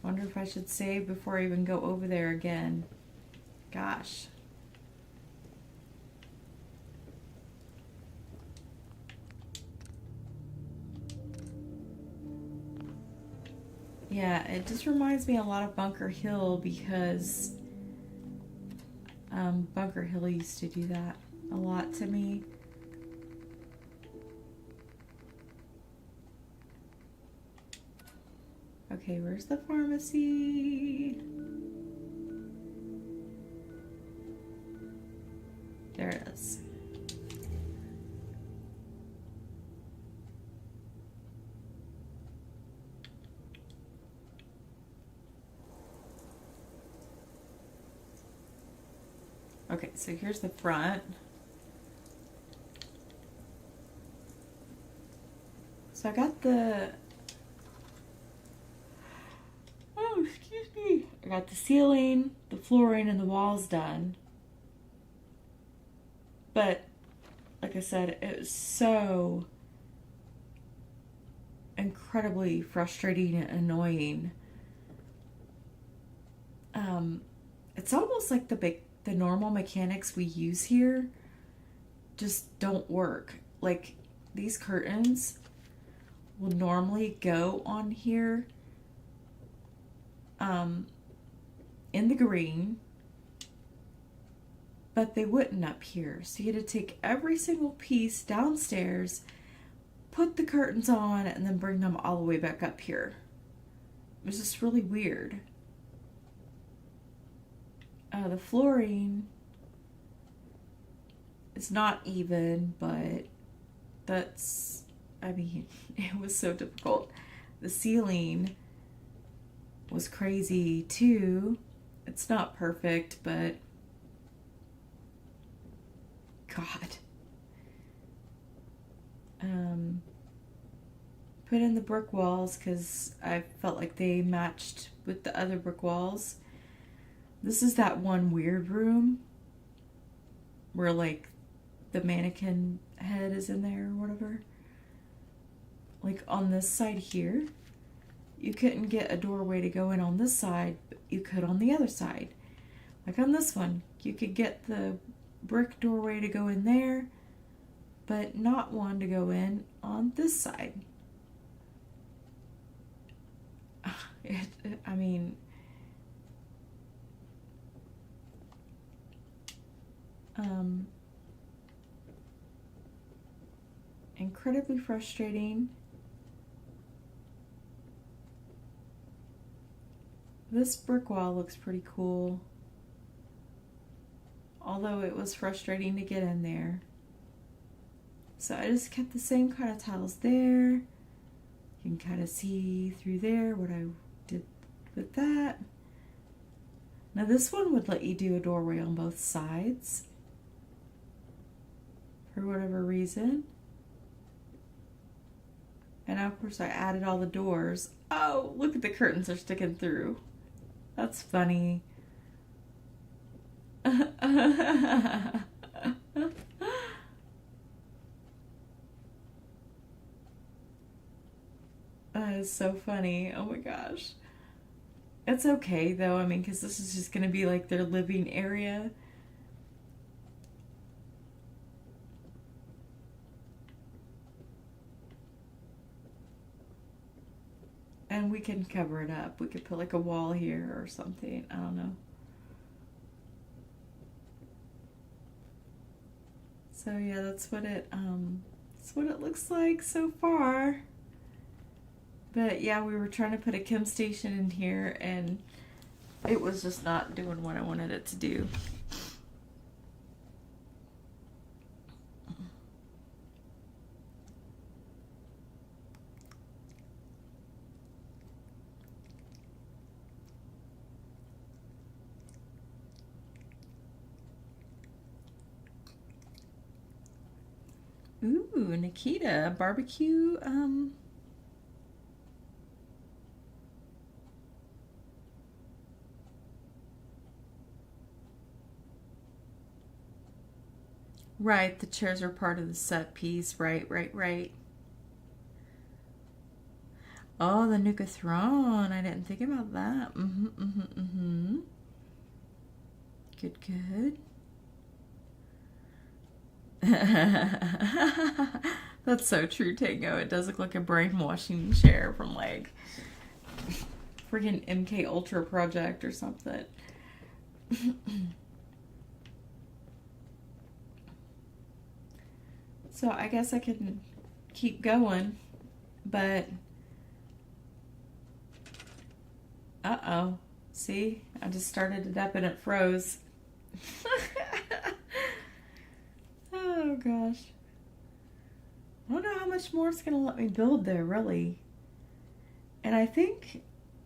wonder if I should save before I even go over there again. Gosh. Yeah, it just reminds me a lot of Bunker Hill because Bunker Hill used to do that a lot to me. Okay, where's the pharmacy? There it is. Okay, so here's the front. So I got the... Oh, excuse me. I got the ceiling, the flooring, and the walls done. But, like I said, it was so incredibly frustrating and annoying. It's almost like the normal mechanics we use here just don't work. Like, these curtains will normally go on here in the green, but they wouldn't up here. So you had to take every single piece downstairs, put the curtains on, and then bring them all the way back up here. It was just really weird. The flooring is not even, but that's, I mean, it was so difficult. The ceiling was crazy too. It's not perfect, but God. Put in the brick walls because I felt like they matched with the other brick walls. This is that one weird room where like the mannequin head is in there or whatever. Like on this side here, you couldn't get a doorway to go in on this side, but you could on the other side. Like on this one, you could get the brick doorway to go in there, but not one to go in on this side. I mean, incredibly frustrating. This brick wall looks pretty cool, although it was frustrating to get in there. So I just kept the same kind of tiles there. You can kind of see through there what I did with that. Now this one would let you do a doorway on both sides for whatever reason. And now, of course, I added all the doors. Oh, look at the curtains are sticking through. That's funny. That is so funny. Oh my gosh. It's okay though, I mean, because this is just going to be like their living area. And we can cover it up. We could put like a wall here or something. I don't know. So yeah, that's what it looks like so far. But yeah, we were trying to put a chem station in here, and It was just not doing what I wanted it to do. Ooh, Nikita, barbecue, right, the chairs are part of the set piece. Right, right, right. Oh, the Nuka Throne. I didn't think about that. Mm-hmm, mm-hmm, mm-hmm. Good, good. That's so true, Tango. It does look like a brainwashing chair from like freaking MK Ultra project or something. So I guess I can keep going, but uh-oh. See? I just started it up and it froze. Oh gosh. I don't know how much more it's going to let me build there, really. And I think,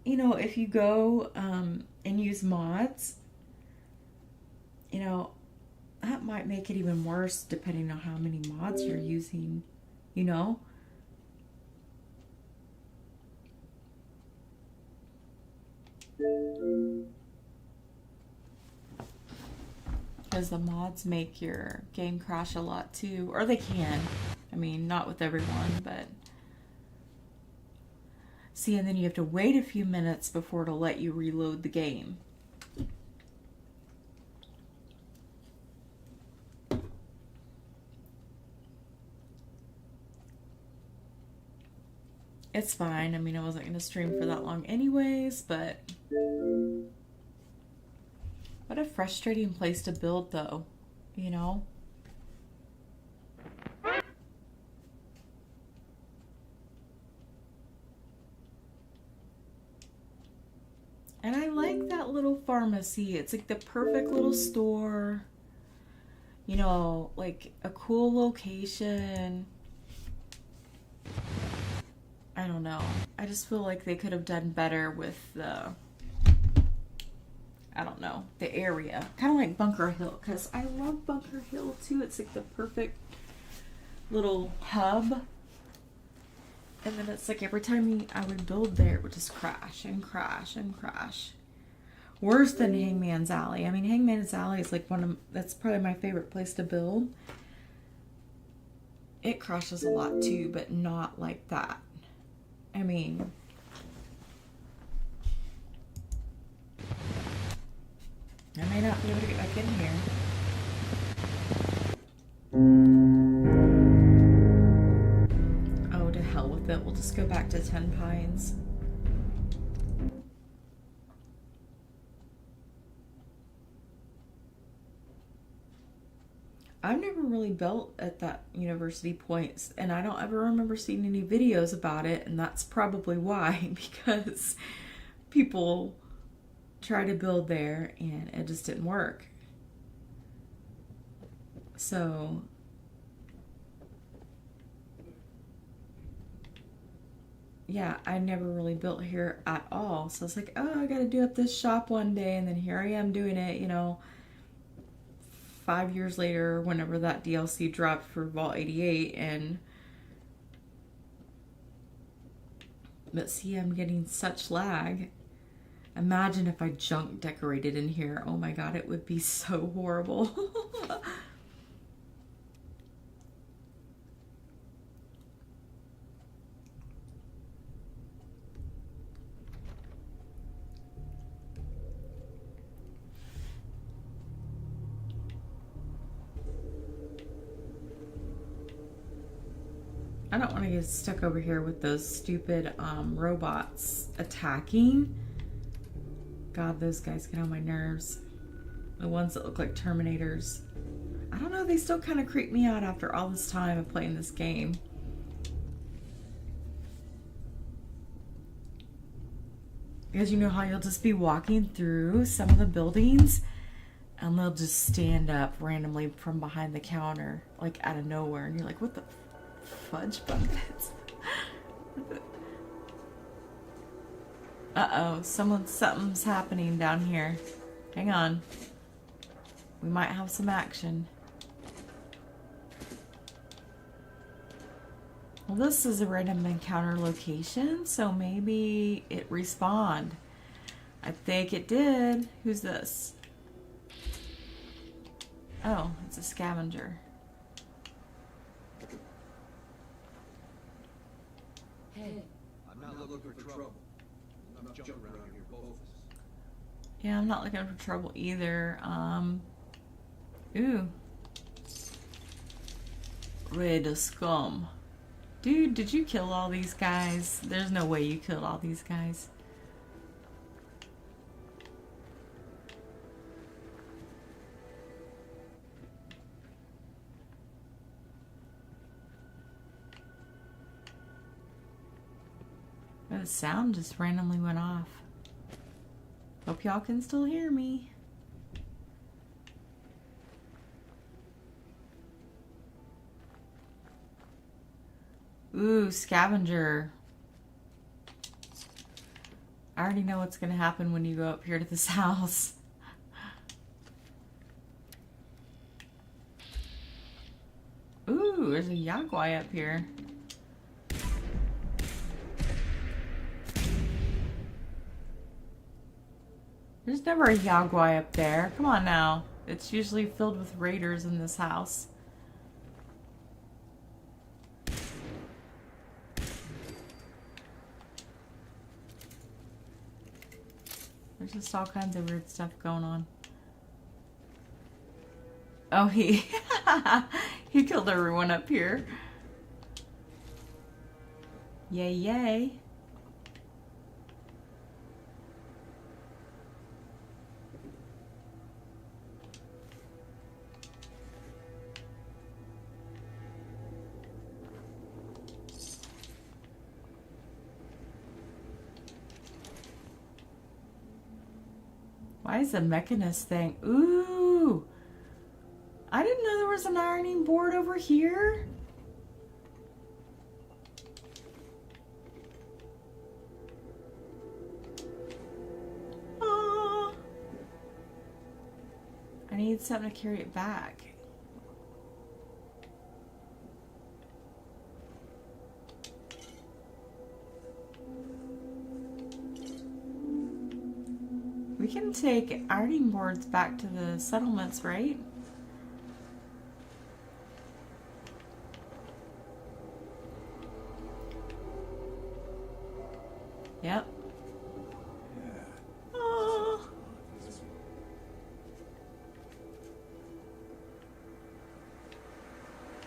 you know, if you go and use mods, you know, that might make it even worse depending on how many mods you're using, you know? Because the mods make your game crash a lot too, or they can. I mean, not with everyone, but see, and then you have to wait a few minutes before it'll let you reload the game. It's fine. I mean, I wasn't going to stream for that long anyways, but what a frustrating place to build, though, you know? And I like that little pharmacy. It's like the perfect little store, you know, like a cool location. I don't know. I just feel like they could have done better with the, I don't know, the area. Kind of like Bunker Hill, because I love Bunker Hill too. It's like the perfect little hub. And then it's like every time I would build there, it would just crash and crash and crash. Worse than Hangman's Alley. I mean, Hangman's Alley is like that's probably my favorite place to build. It crashes a lot too, but not like that. I mean, I may not be able to get back in here. Oh, to hell with it. We'll just go back to 10 Pines. I've never really built at that University Points, and I don't ever remember seeing any videos about it, and that's probably why, because people try to build there and it just didn't work. So yeah, I never really built here at all. So it's like, oh, I gotta do up this shop one day, and then here I am doing it, you know, 5 years later, whenever that DLC dropped for Vault 88, and but see, I'm getting such lag. Imagine if I junk decorated in here. Oh my god, it would be so horrible. I don't want to get stuck over here with those stupid robots attacking. God, those guys get on my nerves. The ones that look like Terminators. I don't know, they still kind of creep me out after all this time of playing this game. Because you know how you'll just be walking through some of the buildings and they'll just stand up randomly from behind the counter, like out of nowhere, and you're like, what the fudge buckets? Uh-oh, something's happening down here. Hang on. We might have some action. Well, this is a random encounter location, so maybe it respawned. I think it did. Who's this? Oh, it's a scavenger. Hey. I'm not looking for trouble. I'm not jumping around here, both of us. Yeah, I'm not looking for trouble either. Ooh. Red scum. Dude, did you kill all these guys? There's no way you killed all these guys. The sound just randomly went off. Hope y'all can still hear me. Ooh, scavenger. I already know what's gonna happen when you go up here to this house. Ooh, there's a Yaguai up here. There's never a Yaguai up there. Come on now. It's usually filled with raiders in this house. There's just all kinds of weird stuff going on. Oh, he killed everyone up here. Yay, yay. Why is the Mechanist thing? Ooh! I didn't know there was an ironing board over here. Aww. I need something to carry it back. We can take ironing boards back to the settlements, right? Yep. Aww.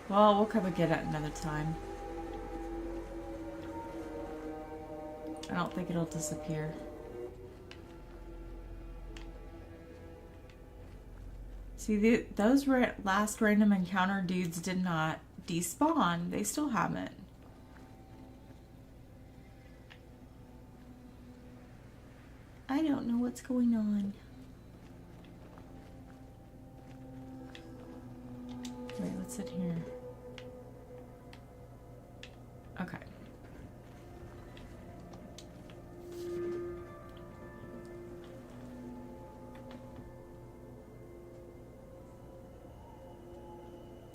Well, we'll come and get it another time. I don't think it'll disappear. See, those last random encounter dudes did not despawn. They still haven't. I don't know what's going on. Wait, what's in here? Okay.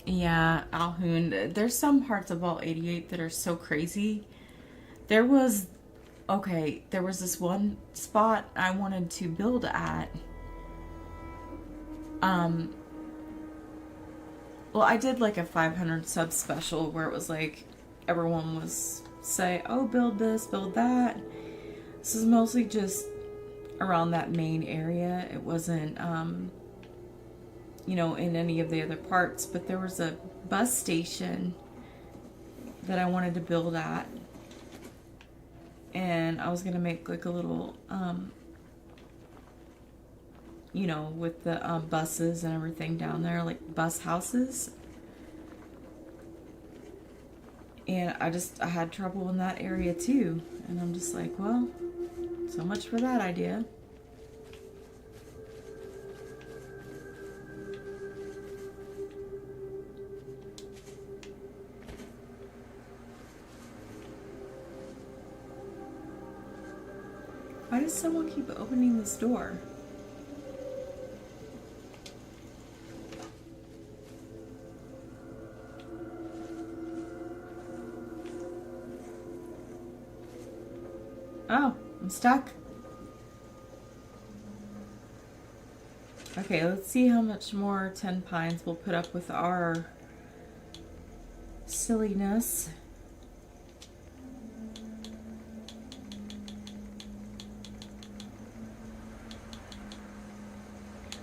Yeah, Alhoon. There's some parts of Vault 88 that are so crazy. There was this one spot I wanted to build at. Well, I did like a 500 sub special where it was like everyone was say, oh, build this, build that. This is mostly just around that main area. It wasn't, you know, in any of the other parts, but there was a bus station that I wanted to build at. And I was going to make like a little, you know, with the buses and everything down there, like bus houses. And I had trouble in that area too. And I'm just like, well, So much for that idea. Why does someone keep opening this door? Oh, I'm stuck. Okay, let's see how much more Ten Pines will put up with our silliness.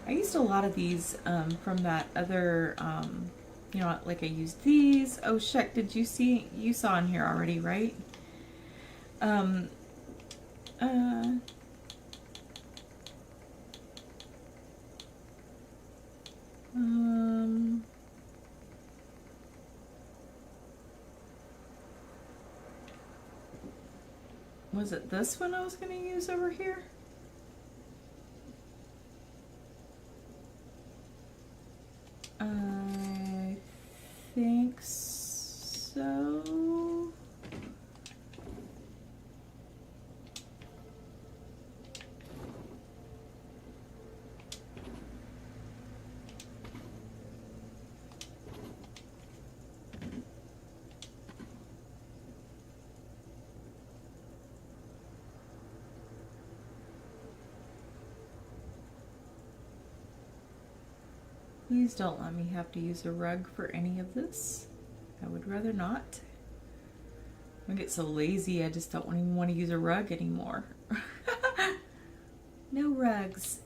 I used a lot of these from that other, you know, like I used these. Oh, shit, did you see? You saw in here already, right? Uh, um, was it this one I was going to use over here? I think so. Please don't let me have to use a rug for any of this. I would rather not. I get so lazy, I just don't even want to use a rug anymore. No rugs.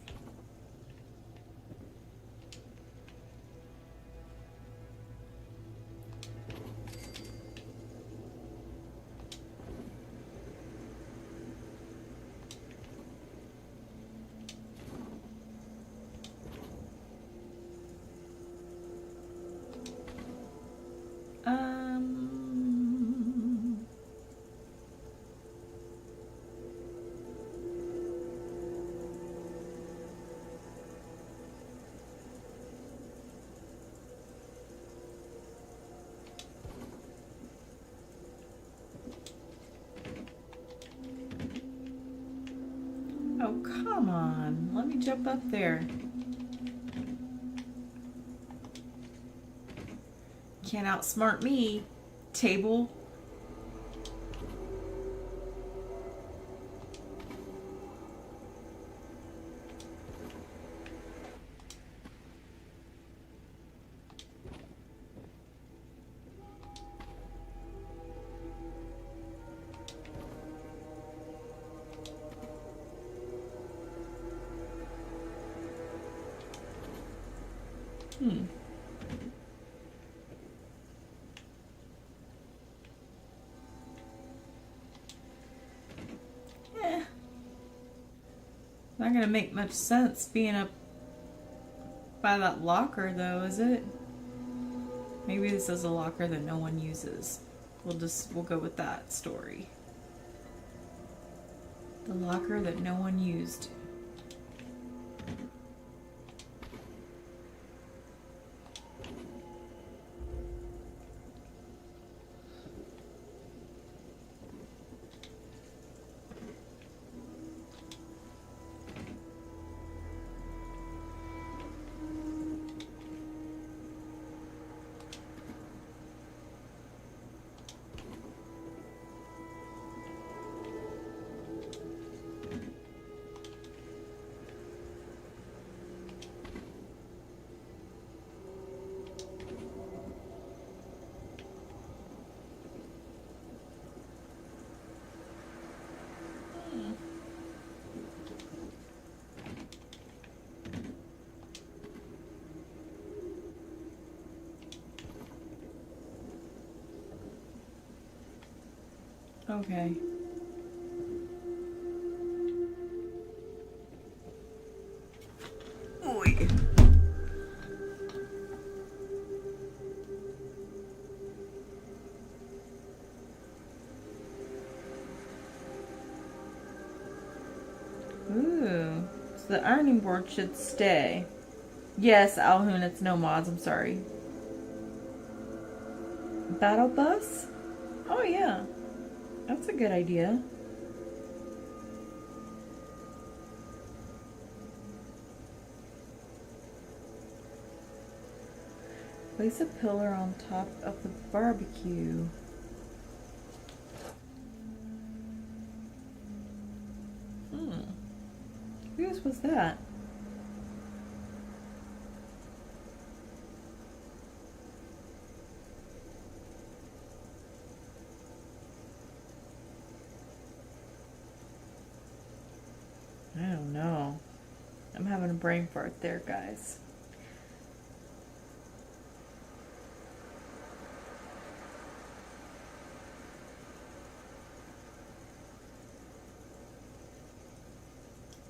Oh, come on. Let me jump up there. Can't outsmart me, table. Not gonna make much sense being up by that locker though, is it? Maybe this is a locker that no one uses. We'll go with that story. The locker that no one used. Okay. Oy. So the ironing board should stay. Yes, Alhoon, it's no mods, I'm sorry. Battle bus? Oh yeah. That's a good idea. Place a pillar on top of the barbecue. Whose was that? I don't know. I'm having a brain fart there, guys.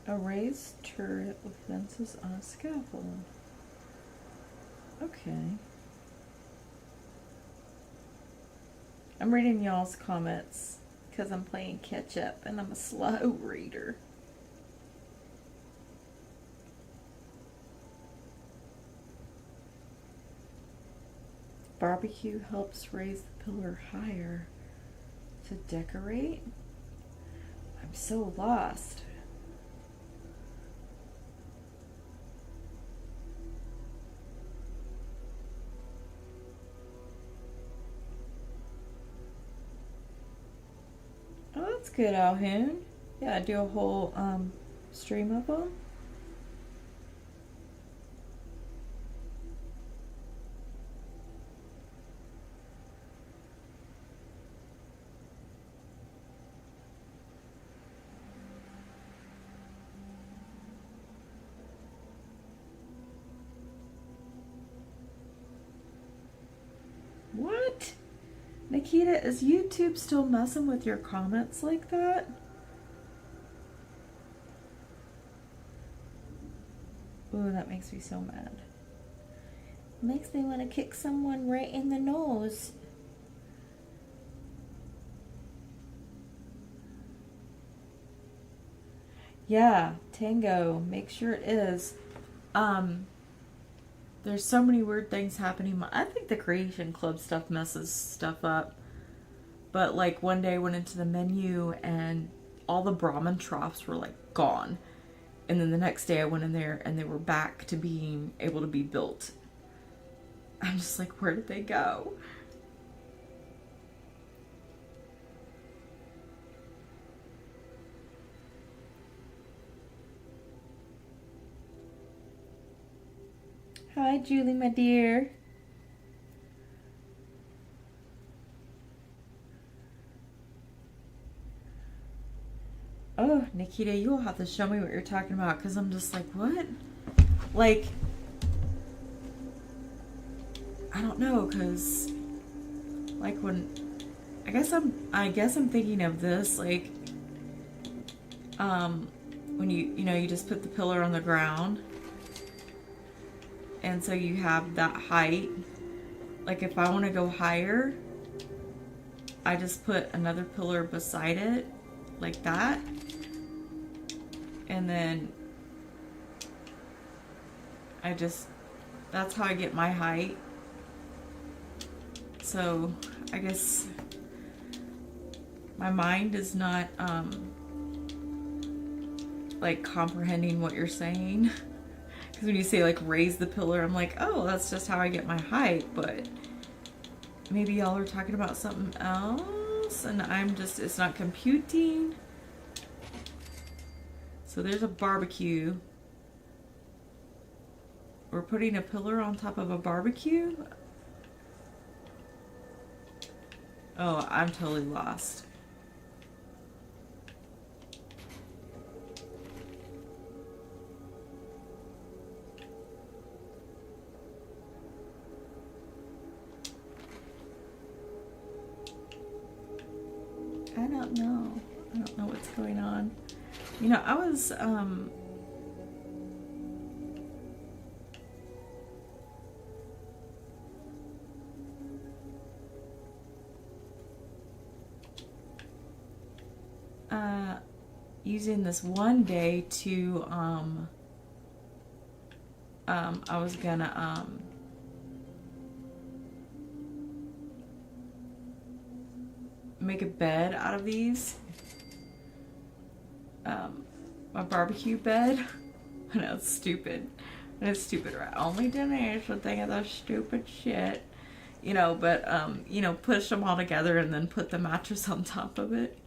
A raised turret with fences on a scaffold. Okay. I'm reading y'all's comments because I'm playing catch up and I'm a slow reader. Barbecue helps raise the pillar higher. To decorate? I'm so lost. Oh, that's good, Alhoon. Yeah, do a whole stream of them. What? Nikita, is YouTube still messing with your comments like that? Ooh, that makes me so mad. Makes me want to kick someone right in the nose. Yeah, Tango, make sure it is. There's so many weird things happening. I think the Creation Club stuff messes stuff up. But like one day I went into the menu and all the Brahmin troughs were like gone. And then the next day I went in there and they were back to being able to be built. I'm just like, where did they go? Hi, Julie, my dear. Oh, Nikita, you'll have to show me what you're talking about because I'm just like, what? Like, I don't know, because like when I guess I'm thinking of this like when you just put the pillar on the ground and so you have that height. Like if I want to go higher, I just put another pillar beside it like that, and then that's how I get my height. So I guess my mind is not like comprehending what you're saying. Because when you say like raise the pillar, I'm like, oh, that's just how I get my height. But maybe y'all are talking about something else and it's not computing. So there's a barbecue. We're putting a pillar on top of a barbecue? Oh, I'm totally lost. I don't know. I don't know what's going on. You know, I was using this one day to, I was gonna, make a bed out of these. A barbecue bed. I know it's stupid. And it's stupid, right? Only Denise would think of that stupid shit. You know, but, you know, push them all together and then put the mattress on top of it.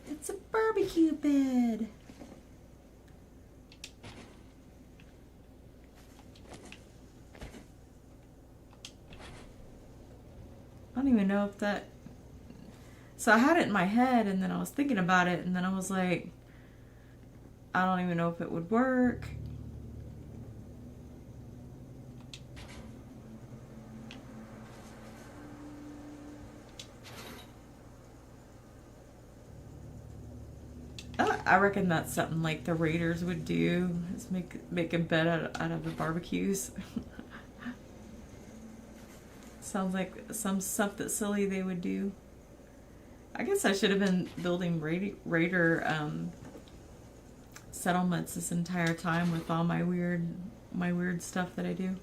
It's a barbecue bed. I don't even know if that... So I had it in my head, and then I was thinking about it, and then I was like, I don't even know if it would work. I reckon that's something like the Raiders would do, is make a bed out of the barbecues. Sounds like something silly they would do. I guess I should have been building Raider settlements this entire time with all my weird stuff that I do.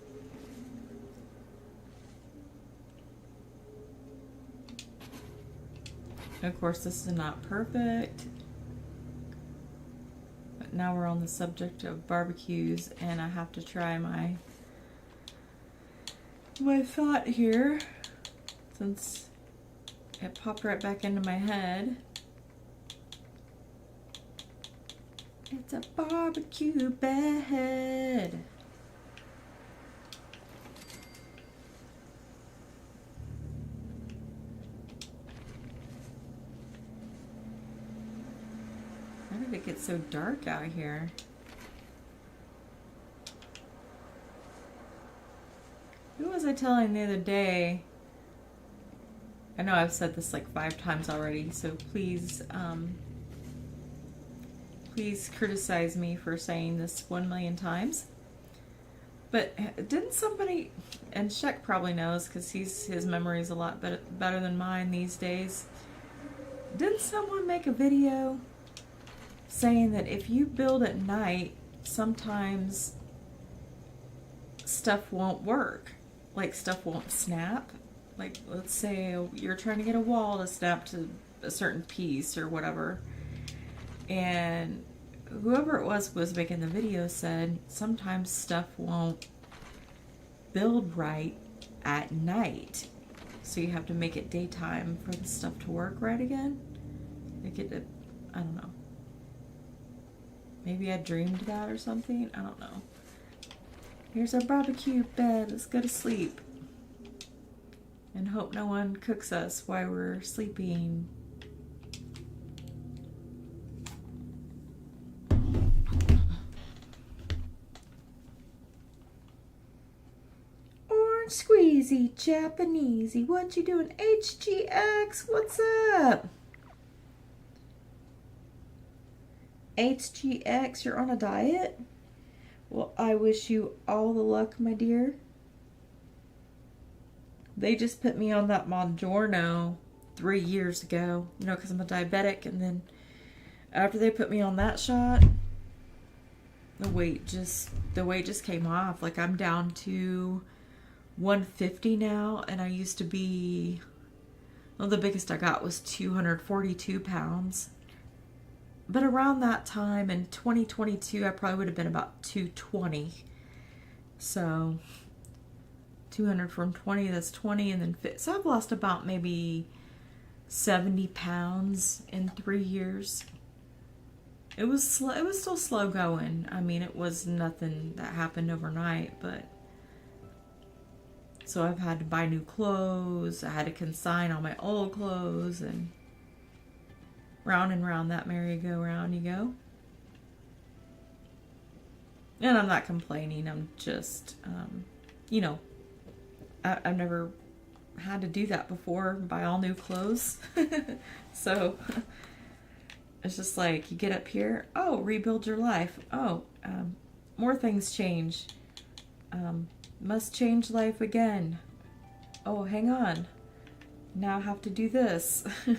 Of course, this is not perfect. But now we're on the subject of barbecues, and I have to try my thought here, since it popped right back into my head. It's a barbecue bed. How did it get so dark out here? Who was I telling the other day? I know I've said this like 5 times already, so please, please criticize me for saying this 1,000,000 times. But didn't somebody, and Shek probably knows because his memory's a lot better than mine these days. Didn't someone make a video saying that if you build at night, sometimes stuff won't work? Like stuff won't snap? Like, let's say you're trying to get a wall to snap to a certain piece or whatever, and whoever it was making the video said sometimes stuff won't build right at night, so you have to make it daytime for the stuff to work right again. Make it, I don't know. Maybe I dreamed that or something. I don't know. Here's our barbecue bed. Let's go to sleep. And hope no one cooks us while we're sleeping. Orange squeezy, Japanesey. What you doing? HGX, what's up? HGX, you're on a diet? Well, I wish you all the luck, my dear. They just put me on that Mounjaro 3 years ago, you know, because I'm a diabetic, and then after they put me on that shot, the weight just came off. Like, I'm down to 150 now, and I used to be, well, the biggest I got was 242 pounds. But around that time in 2022, I probably would have been about 220. So 200 from 20, that's 20, and then fit. So I've lost about maybe 70 pounds in 3 years. It was slow. It was still slow going. I mean, it was nothing that happened overnight, but so I've had to buy new clothes. I had to consign all my old clothes, and round that merry-go-round you go. And I'm not complaining. I'm just, you know, I've never had to do that before, buy all new clothes. So it's just like, you get up here, oh, rebuild your life. Oh, more things change. Must change life again. Oh, hang on. Now I have to do this. I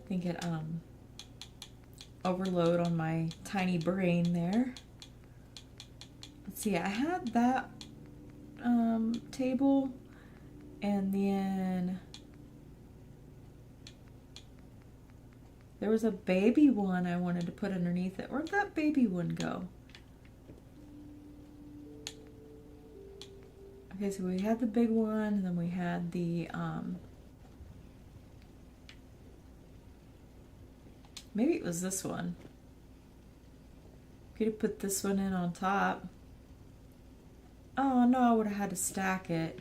think it overload on my tiny brain there. Let's see, I had that table, and then there was a baby one I wanted to put underneath it. Where'd that baby one go? Okay, so we had the big one, and then we had the maybe it was this one. Could have put this one in on top. Oh no, I would have had to stack it.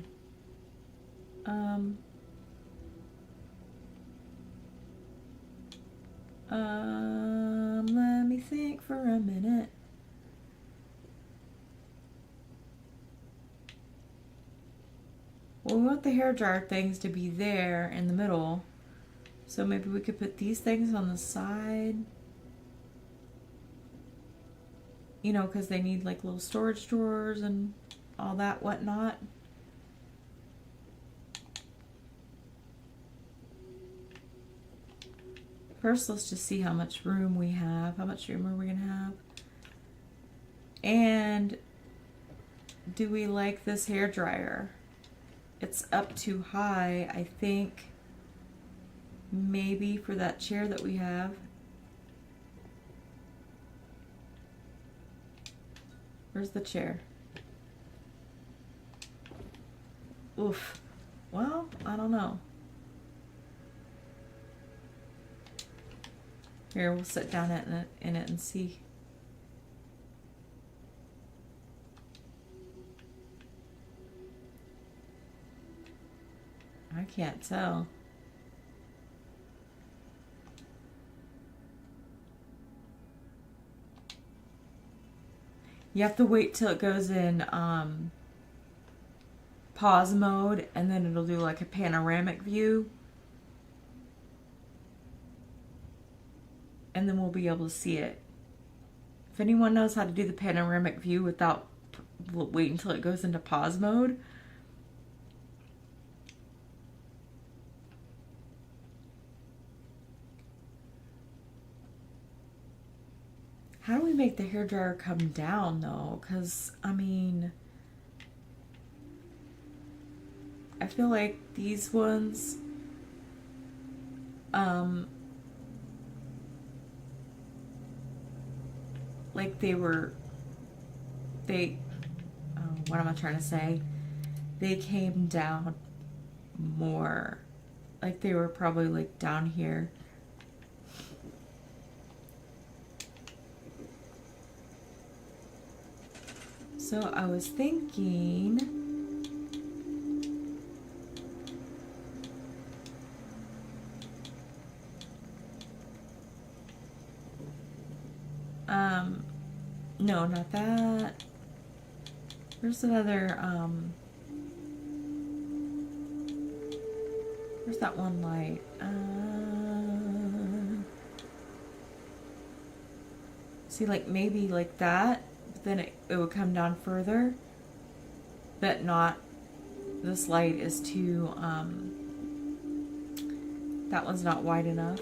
Let me think for a minute. Well, we want the hairdryer things to be there in the middle. So maybe we could put these things on the side. You know, because they need like little storage drawers and all that whatnot. First, let's just see how much room we have. How much room are we going to have? And do we like this hairdryer? It's up too high, I think. Maybe for that chair that we have. Where's the chair? Oof. Well, I don't know. Here, we'll sit down in it and see. I can't tell. You have to wait till it goes in pause mode, and then it'll do like a panoramic view. And then we'll be able to see it. If anyone knows how to do the panoramic view without waiting until it goes into pause mode, how do we make the hairdryer come down though? Because, I mean, I feel like these ones, like what am I trying to say? They came down more. Like they were probably like down here. So I was thinking, no, not that. Where's another, where's that one light? See, like maybe like that, but then it would come down further, but not, this light is too, that one's not wide enough.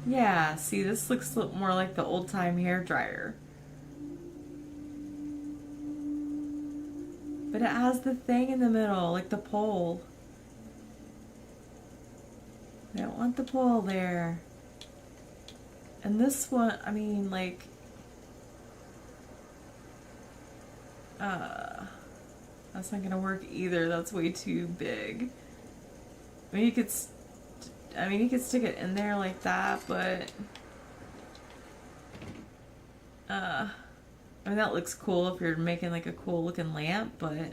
Yeah, see, this looks more like the old-time hair dryer. But it has the thing in the middle, like the pole. I don't want the pole there. And this one, I mean, like, that's not gonna work either. That's way too big. I mean, you could stick it in there like that, but I mean, that looks cool if you're making like a cool looking lamp, but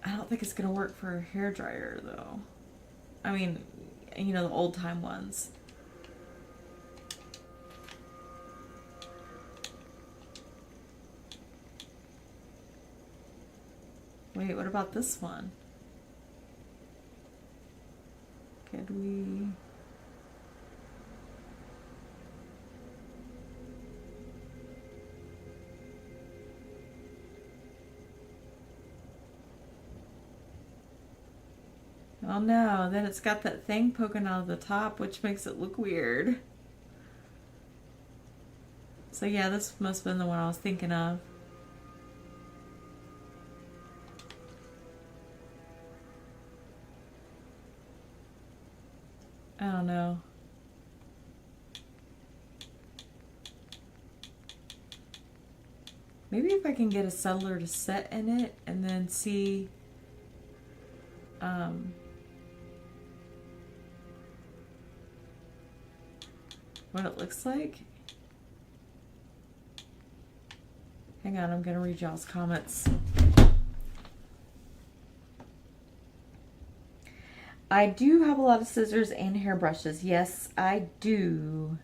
I don't think it's gonna work for a hairdryer though. I mean, you know, the old time ones. Wait, what about this one? Could we... Oh no, then it's got that thing poking out of the top, which makes it look weird. So yeah, this must have been the one I was thinking of. I don't know. Maybe if I can get a settler to set in it and then see what it looks like. Hang on, I'm gonna read y'all's comments. I do have a lot of scissors and hairbrushes. Yes, I do.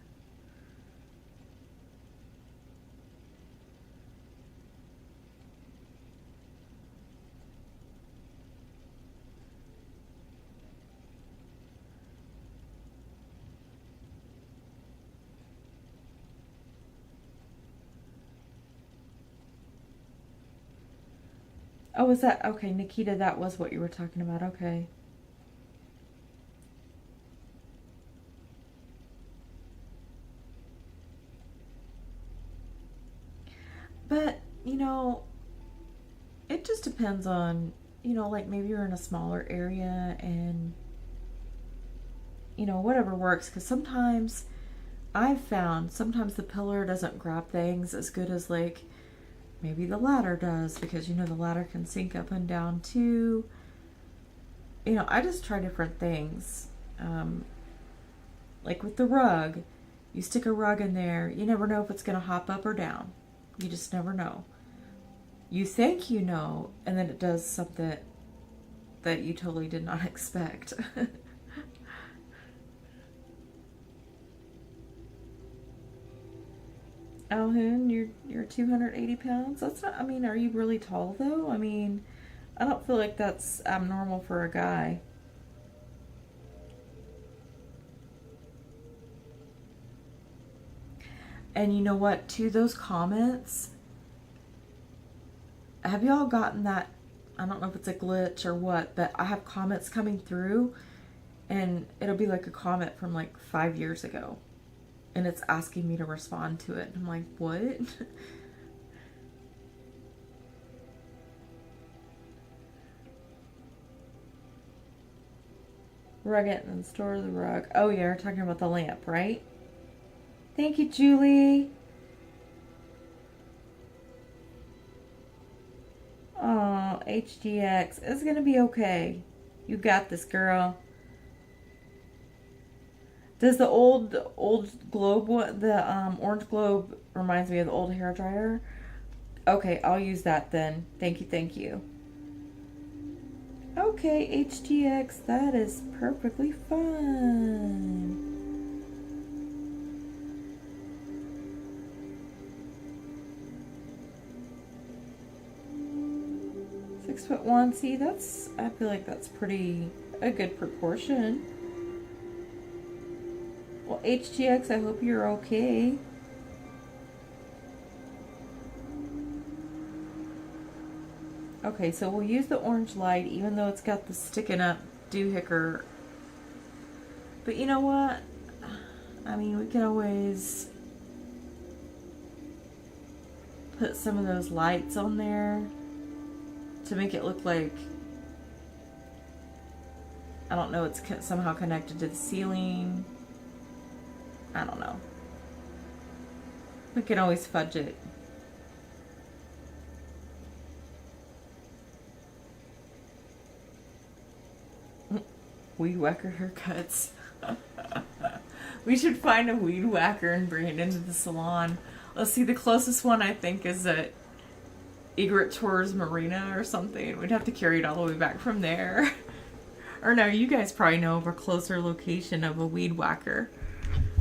Oh, is that okay, Nikita? That was what you were talking about. Okay. But, you know, it just depends on, you know, like maybe you're in a smaller area and, you know, whatever works. Because sometimes I've found sometimes the pillar doesn't grab things as good as like maybe the ladder does, because, you know, the ladder can sink up and down too. You know, I just try different things. Like with the rug, you stick a rug in there, you never know if it's going to hop up or down. You just never know. You think you know, and then it does something that you totally did not expect. Alhoon, you're 280 pounds? That's not, I mean, are you really tall though? I mean, I don't feel like that's abnormal for a guy. And you know what, to those comments, have y'all gotten that, I don't know if it's a glitch or what, but I have comments coming through and it'll be like a comment from like 5 years ago. And it's asking me to respond to it. And I'm like, what? Rug it and then store the rug. Oh yeah, we're talking about the lamp, right? Thank you, Julie. Oh, HDX. It's gonna be okay. You got this, girl. Does the old globe, the orange globe reminds me of the old hair dryer? Okay, I'll use that then. Thank you, thank you. Okay, HTX, that is perfectly fine. .1, see, that's, I feel like that's pretty, a good proportion. Well, HTX, I hope you're okay. Okay, so we'll use the orange light, even though it's got the sticking up doohickey. But you know what? I mean, we can always put some of those lights on there to make it look like, I don't know, it's somehow connected to the ceiling. I don't know. We can always fudge it. Weed whacker haircuts. We should find a weed whacker and bring it into the salon. Let's see, the closest one I think is at Egret Tours Marina or something. We'd have to carry it all the way back from there. Or no, you guys probably know of a closer location of a weed whacker.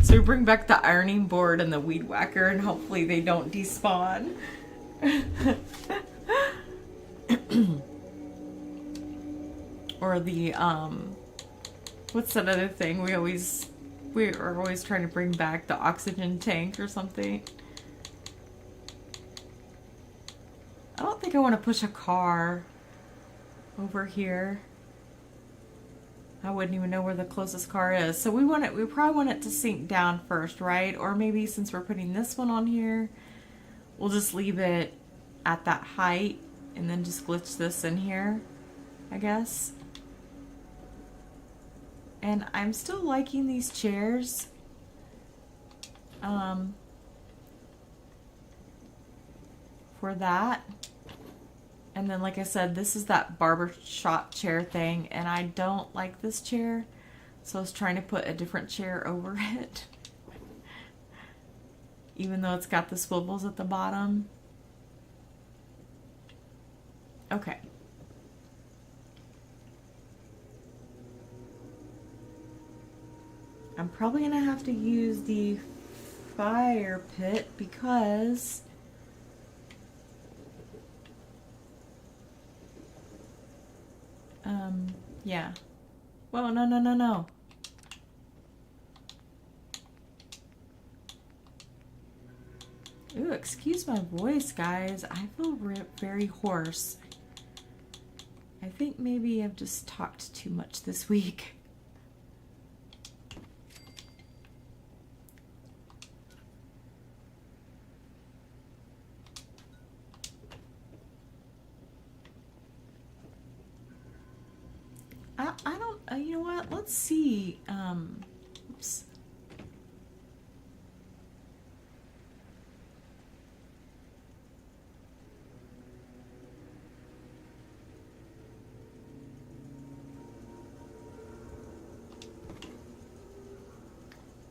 So we bring back the ironing board and the weed whacker and hopefully they don't despawn. Or the, what's that other thing we are always trying to bring back, the oxygen tank or something. I don't think I want to push a car over here. I wouldn't even know where the closest car is. So we probably want it to sink down first, right? Or maybe since we're putting this one on here, we'll just leave it at that height and then just glitch this in here, I guess. And I'm still liking these chairs. For that. And then, like I said, this is that barber shop chair thing, and I don't like this chair, so I was trying to put a different chair over it. Even though it's got the swivels at the bottom. Okay. I'm probably gonna have to use the fire pit because yeah. Whoa, no. Ooh, excuse my voice, guys. I feel very hoarse. I think maybe I've just talked too much this week. I don't, you know what? Let's see. Oops.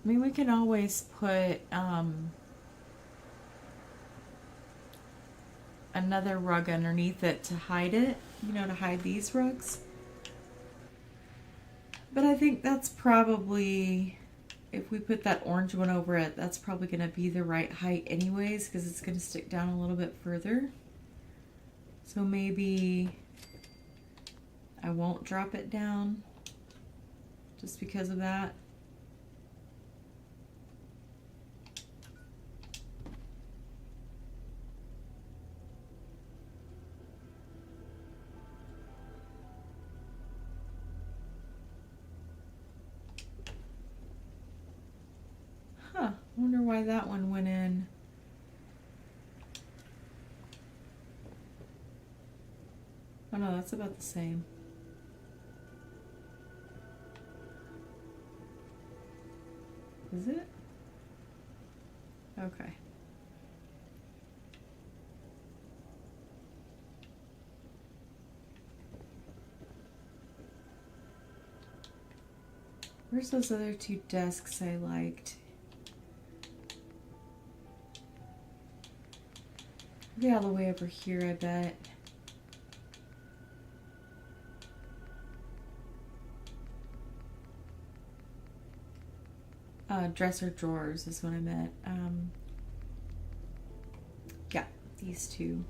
I mean, we can always put another rug underneath it to hide it, you know, to hide these rugs. But I think that's probably, if we put that orange one over it, that's probably going to be the right height anyways, because it's going to stick down a little bit further. So maybe I won't drop it down just because of that. Huh, I wonder why that one went in. Oh no, that's about the same. Is it? Okay. Where's those other two desks I liked? Maybe all the way over here, I bet. Dresser drawers is what I meant. Yeah, these two.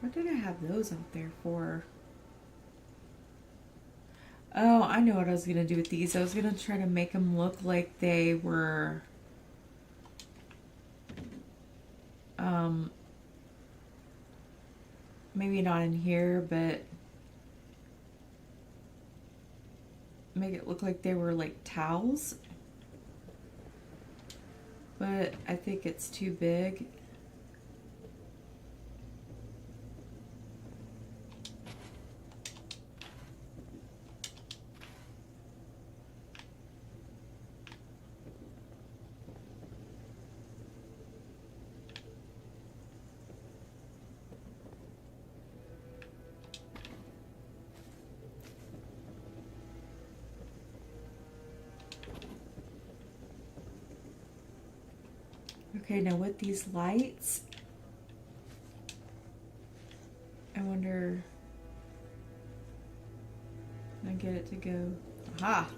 What did I have those out there for? Oh, I know what I was going to do with these. I was going to try to make them look like they were maybe not in here, but make it look like they were like towels. But I think it's too big. Okay, now with these lights, I wonder, can I get it to go? Aha!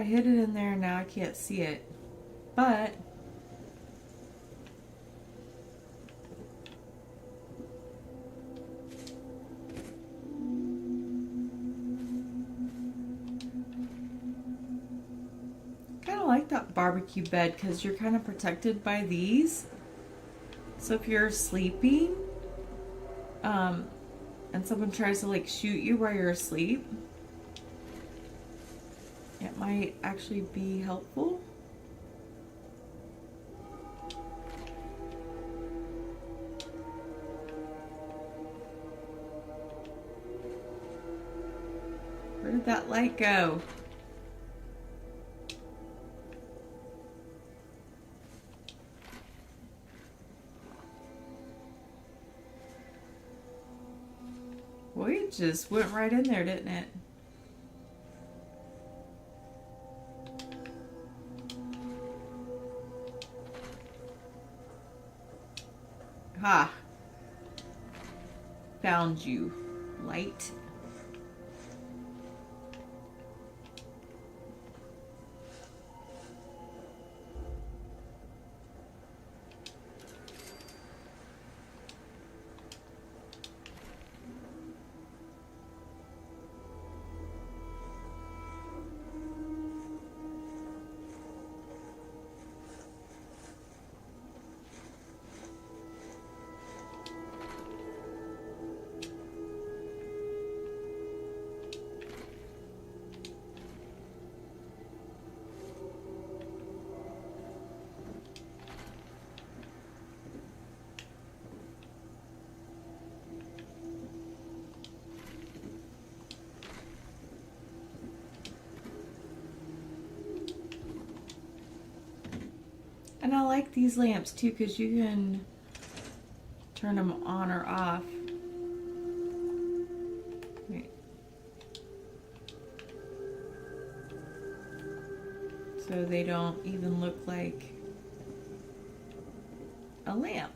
I hid it in there and now I can't see it. But kind of like that barbecue bed because you're kind of protected by these. So if you're sleeping, and someone tries to like shoot you while you're asleep, it might actually be helpful. Where did that light go? Well, it just went right in there, didn't it? Ha! Found you, light. And I like these lamps too because you can turn them on or off. Wait. So they don't even look like a lamp.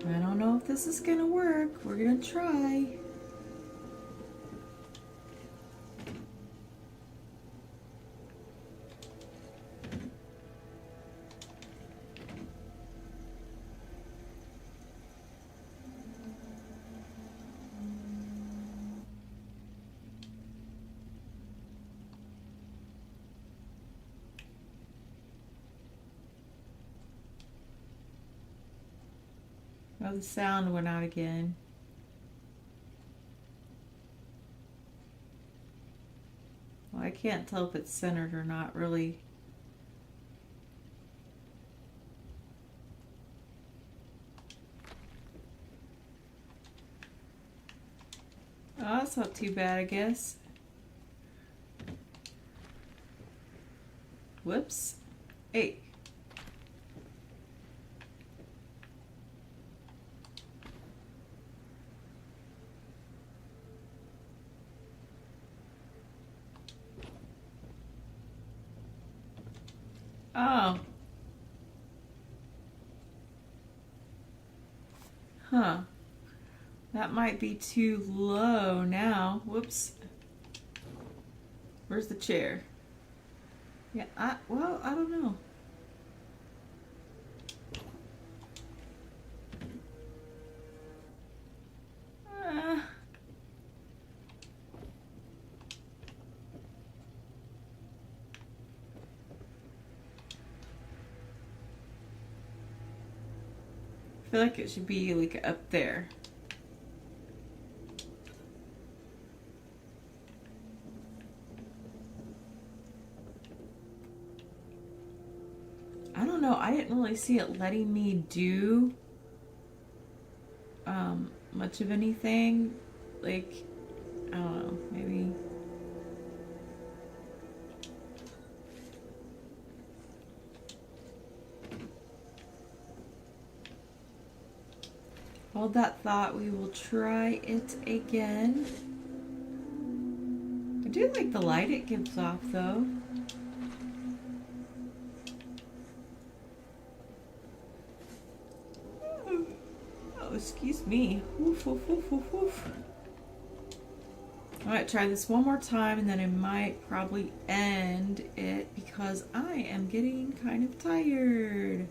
I don't know if this is gonna work. We're gonna try. Oh, the sound went out again. Well, I can't tell if it's centered or not, really. Oh, that's not too bad, I guess. Whoops. Hey. Oh. Huh. That might be too low now. Whoops. Where's the chair? Yeah, well, I don't know. I feel like it should be like up there. I don't know. I didn't really see it letting me do much of anything. Like, I don't know. Maybe. Hold that thought. We will try it again. I do like the light it gives off, though. excuse me. Woof, woof, woof, woof, woof. I might try this one more time and then I might probably end it because I am getting kind of tired.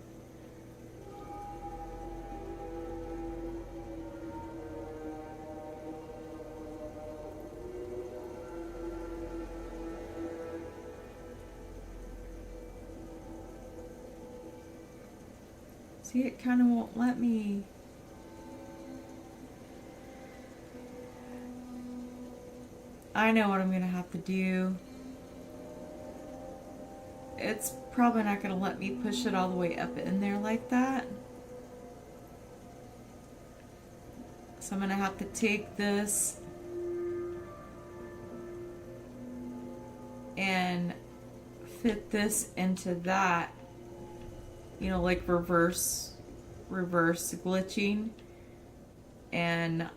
See, it kind of won't let me. I know what I'm gonna have to do. It's probably not gonna let me push it all the way up in there like that. So I'm gonna have to take this and fit this into that, you know, like reverse glitching, and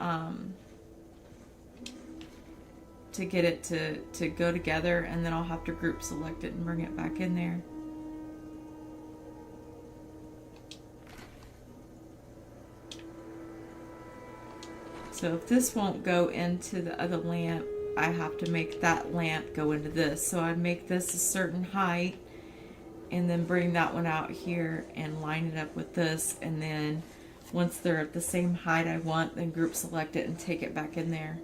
to get it to go together, and then I'll have to group select it and bring it back in there. So if this won't go into the other lamp, I have to make that lamp go into this. So I'd make this a certain height and then bring that one out here and line it up with this, and then once they're at the same height I want, then group select it and take it back in there.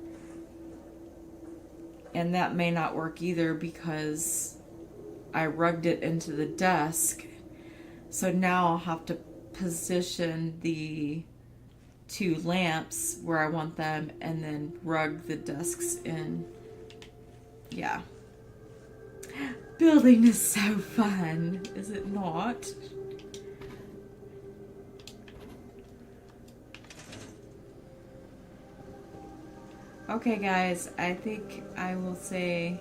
And that may not work either because I rugged it into the desk. So now I'll have to position the two lamps where I want them and then rug the desks in. Yeah. Building is so fun, is it not? Okay guys, I think I will say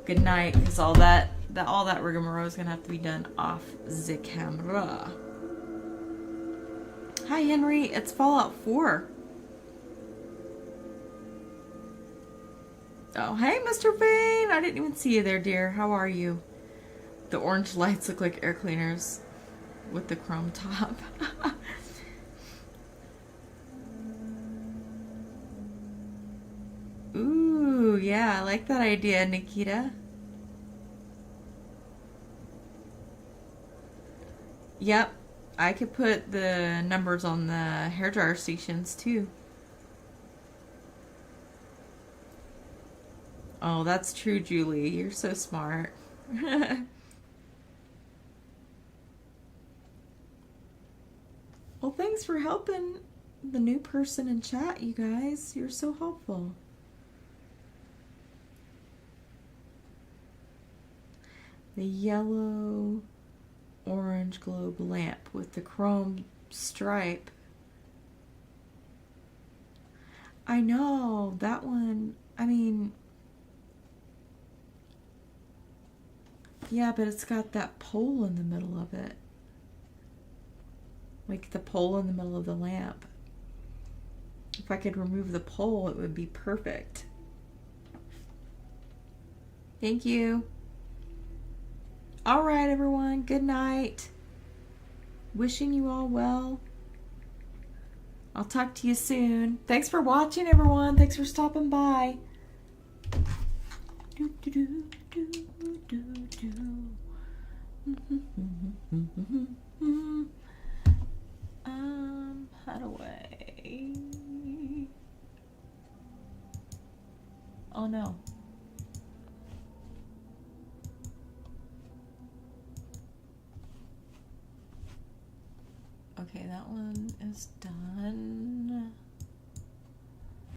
good night because all that rigmarole is gonna have to be done off the camera. Hi Henry, it's Fallout 4. Oh, hey Mr. Vane, I didn't even see you there, dear. How are you? The orange lights look like air cleaners with the chrome top. Ooh, yeah, I like that idea, Nikita. Yep, I could put the numbers on the hairdryer stations too. Oh, that's true, Julie. You're so smart. Well, thanks for helping the new person in chat, you guys. You're so helpful. The yellow orange globe lamp with the chrome stripe. I know, that one, I mean, yeah, but it's got that pole in the middle of it. Like the pole in the middle of the lamp. If I could remove the pole, it would be perfect. Thank you. All right, everyone. Good night. Wishing you all well. I'll talk to you soon. Thanks for watching, everyone. Thanks for stopping by. How do I? Oh no. Okay, that one is done.